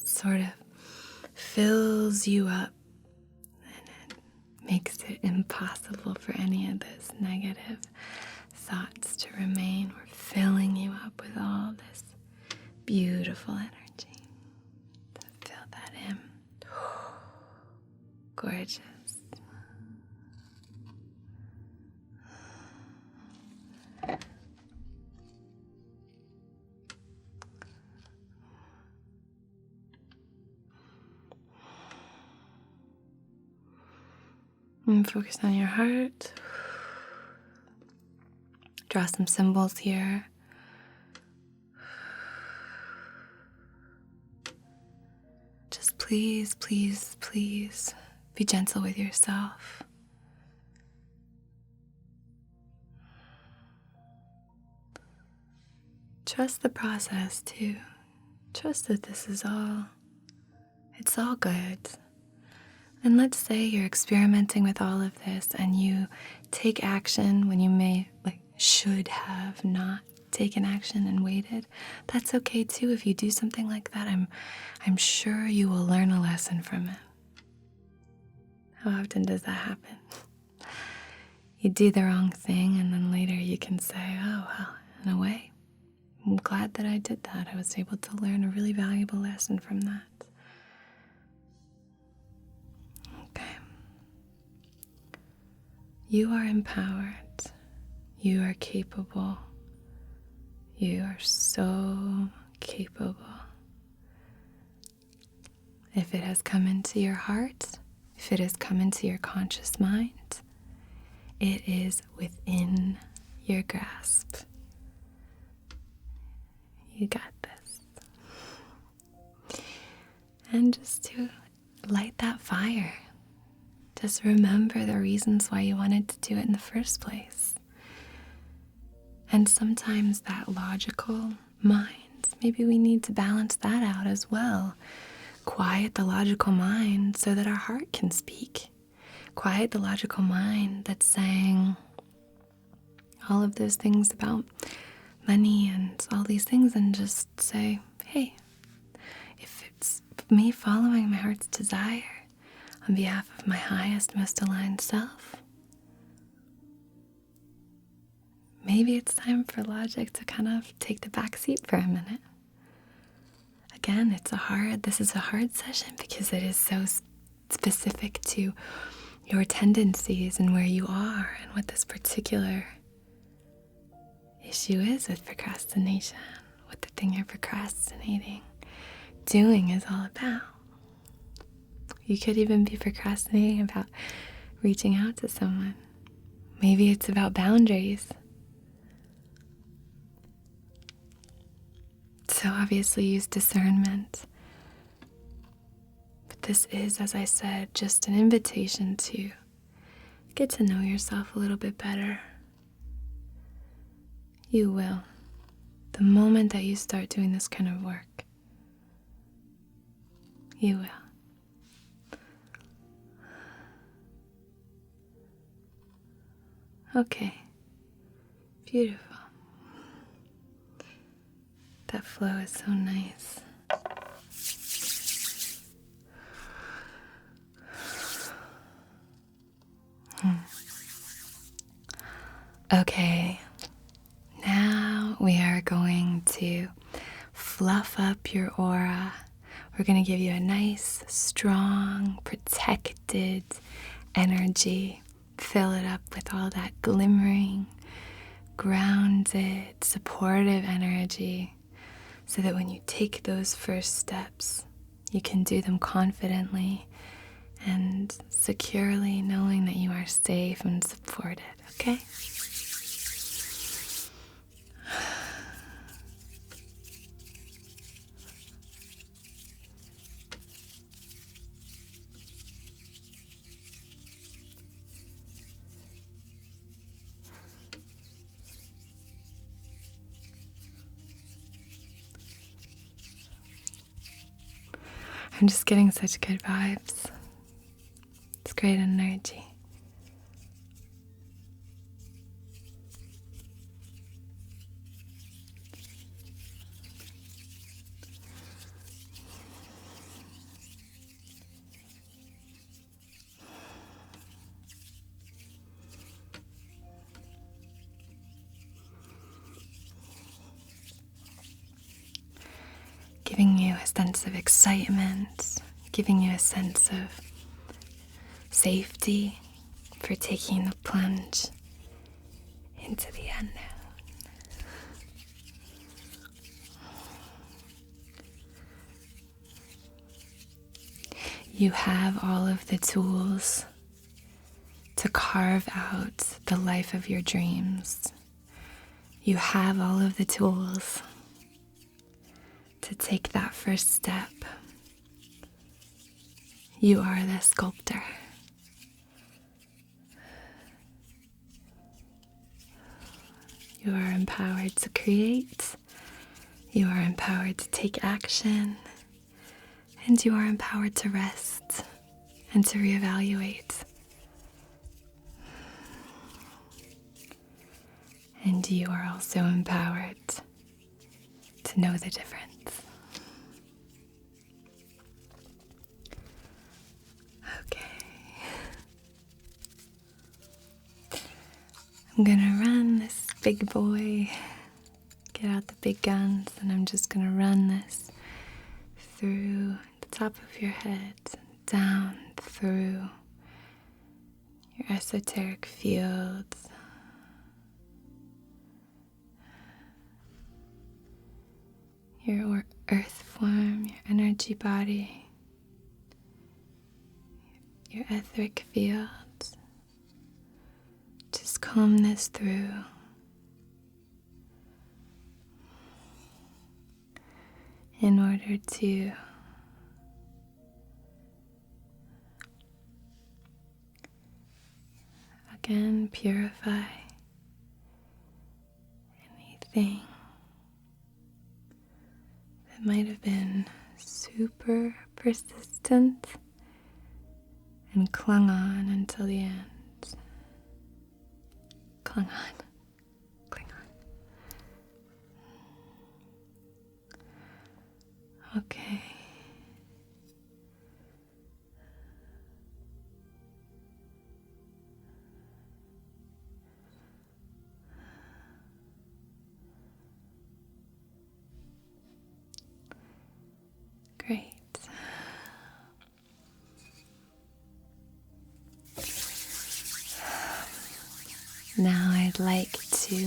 sort of fills you up, and it makes it impossible for any of those negative thoughts to remain. We're filling you up with all this beautiful energy. So feel that in. Gorgeous. And focus on your heart. Draw some symbols here. Just please, please, please be gentle with yourself. Trust the process too. Trust that it's all good. And let's say you're experimenting with all of this and you take action when you should have not taken action and waited. That's okay too. If you do something like that, I'm sure you will learn a lesson from it. How often does that happen? You do the wrong thing and then later you can say, oh, well, in a way, I'm glad that I did that. I was able to learn a really valuable lesson from that. Okay. You are empowered. You are capable. You are so capable. If it has come into your heart, if it has come into your conscious mind, it is within your grasp. You got this. And just to light that fire, just remember the reasons why you wanted to do it in the first place. And sometimes that logical mind, maybe we need to balance that out as well. Quiet the logical mind so that our heart can speak. Quiet the logical mind that's saying all of those things about money and all these things, and just say, hey, if it's me following my heart's desire on behalf of my highest, most aligned self, maybe it's time for logic to kind of take the back seat for a minute. Again, this is a hard session because it is so specific to your tendencies and where you are and what this particular issue is with procrastination, what the thing you're procrastinating doing is all about. You could even be procrastinating about reaching out to someone. Maybe it's about boundaries. So obviously use discernment. But this is, as I said, just an invitation to get to know yourself a little bit better. You will. The moment that you start doing this kind of work, you will. Okay. Beautiful. That flow is so nice. Okay. Now we are going to fluff up your aura. We're going to give you a nice, strong, protected energy. Fill it up with all that glimmering, grounded, supportive energy so that when you take those first steps, you can do them confidently and securely, knowing that you are safe and supported, okay? I'm just getting such good vibes. It's great energy. giving you a sense of excitement, giving you a sense of safety for taking the plunge into the unknown. You have all of the tools to carve out the life of your dreams. You have all of the tools to take that first step. You are the sculptor. You are empowered to create. You are empowered to take action. And you are empowered to rest and to reevaluate. And you are also empowered to know the difference. Okay. I'm gonna run this big boy, get out the big guns, and I'm just gonna run this through the top of your head, down through your esoteric fields, your earth form, your energy body, your etheric fields. Just comb this through. In order to again purify anything that might have been super persistent and clung on until the end. Clung on. Cling on. Okay. Great. Now I'd like to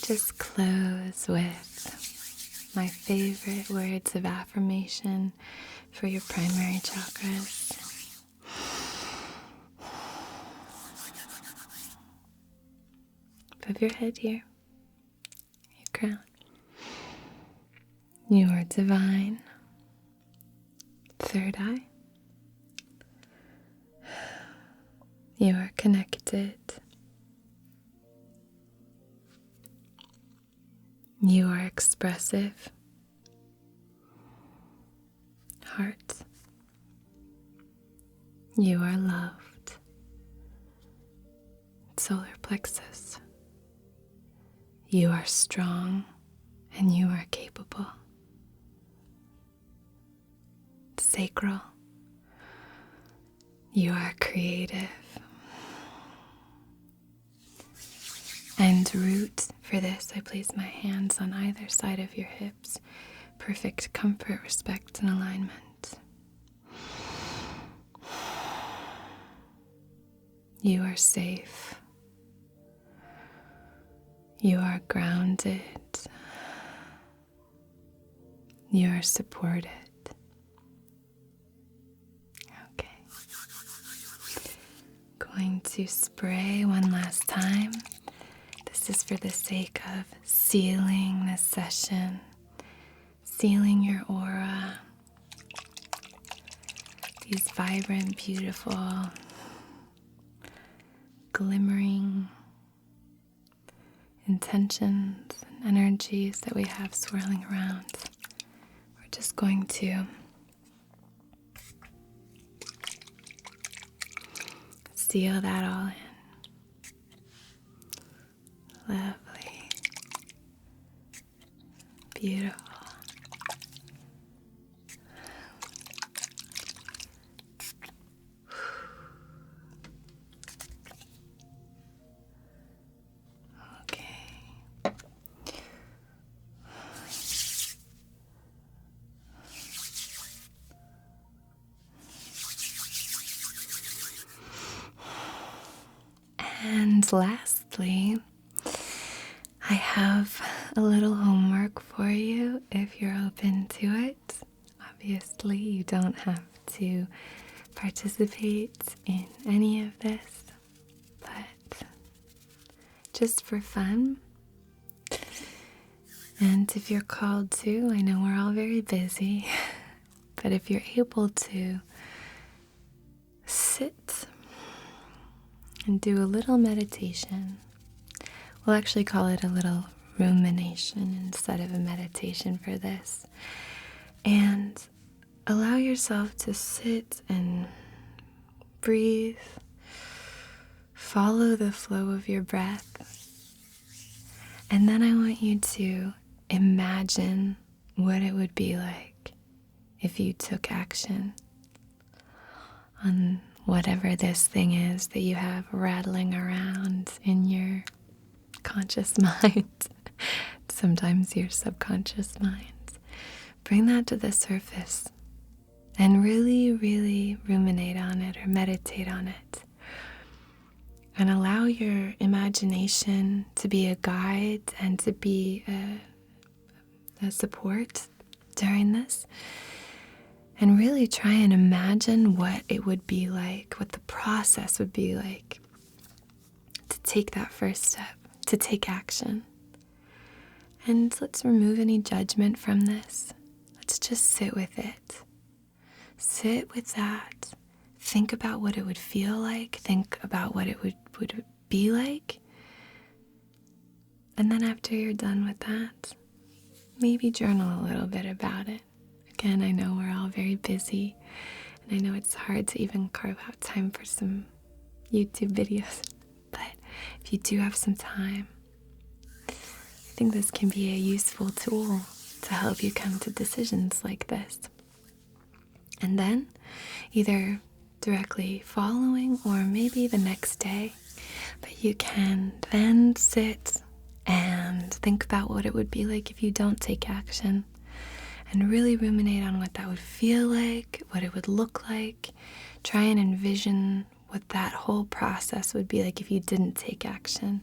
just close with my favorite words of affirmation for your primary chakras. Above your head here, your crown. You are divine. Third eye. You are connected. You are expressive. Heart. You are loved. Solar plexus. You are strong and you are capable. Sacral. You are creative. And root, for this I place my hands on either side of your hips. Perfect comfort, respect, and alignment. You are safe. You are grounded. You are supported. Okay. Going to spray one last time. This is for the sake of sealing this session, sealing your aura. These vibrant, beautiful, glimmering intentions and energies that we have swirling around. We're just going to seal that all in. Lovely. Beautiful. Okay. And lastly, I have a little homework for you if you're open to it. Obviously, you don't have to participate in any of this, but just for fun. And if you're called to, I know we're all very busy, but if you're able to sit and do a little meditation, we'll actually call it a little rumination instead of a meditation for this. And allow yourself to sit and breathe. Follow the flow of your breath. And then I want you to imagine what it would be like if you took action on whatever this thing is that you have rattling around in your conscious mind, sometimes your subconscious mind. Bring that to the surface and really, really ruminate on it or meditate on it. And allow your imagination to be a guide and to be a support during this. And really try and imagine what it would be like, what the process would be like to take that first step, to take action. And let's remove any judgment from this. Let's just sit with it. Sit with that. Think about what it would feel like. Think about what it would be like. And then after you're done with that, maybe journal a little bit about it. Again, I know we're all very busy, and I know it's hard to even carve out time for some YouTube videos. But if you do have some time, I think this can be a useful tool to help you come to decisions like this. And then, either directly following or maybe the next day, but you can then sit and think about what it would be like if you don't take action and really ruminate on what that would feel like, what it would look like. Try and envision what that whole process would be like if you didn't take action.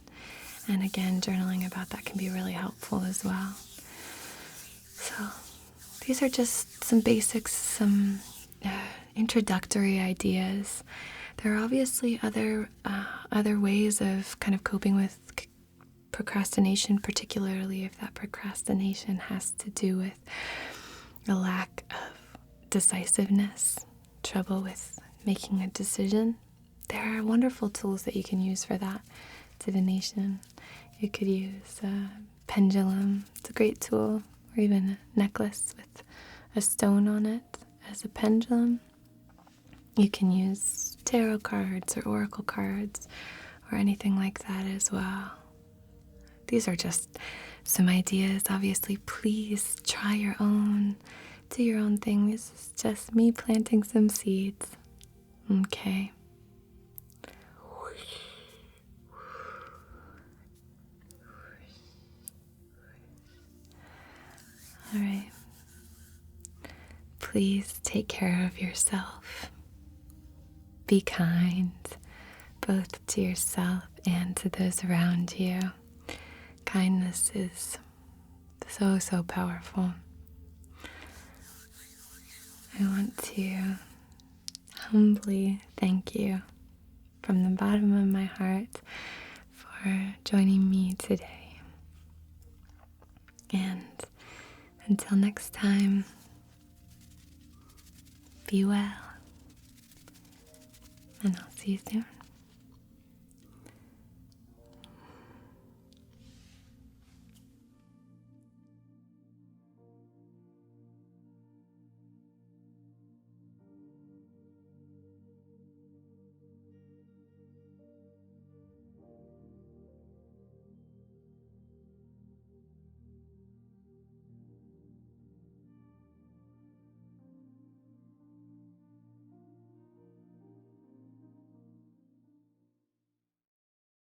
And again, journaling about that can be really helpful as well. So these are just some basics, some introductory ideas. There are obviously other ways of kind of coping with procrastination, particularly if that procrastination has to do with a lack of decisiveness, trouble with making a decision. There are wonderful tools that you can use for that. Divination. You could use a pendulum. It's a great tool. Or even a necklace with a stone on it as a pendulum. You can use tarot cards or oracle cards or anything like that as well. These are just some ideas. Obviously, please try your own. Do your own thing. This is just me planting some seeds. Okay. All right. Please take care of yourself. Be kind, both to yourself and to those around you. Kindness is so, so powerful. I want to humbly thank you from the bottom of my heart for joining me today. And until next time, be well, and I'll see you soon.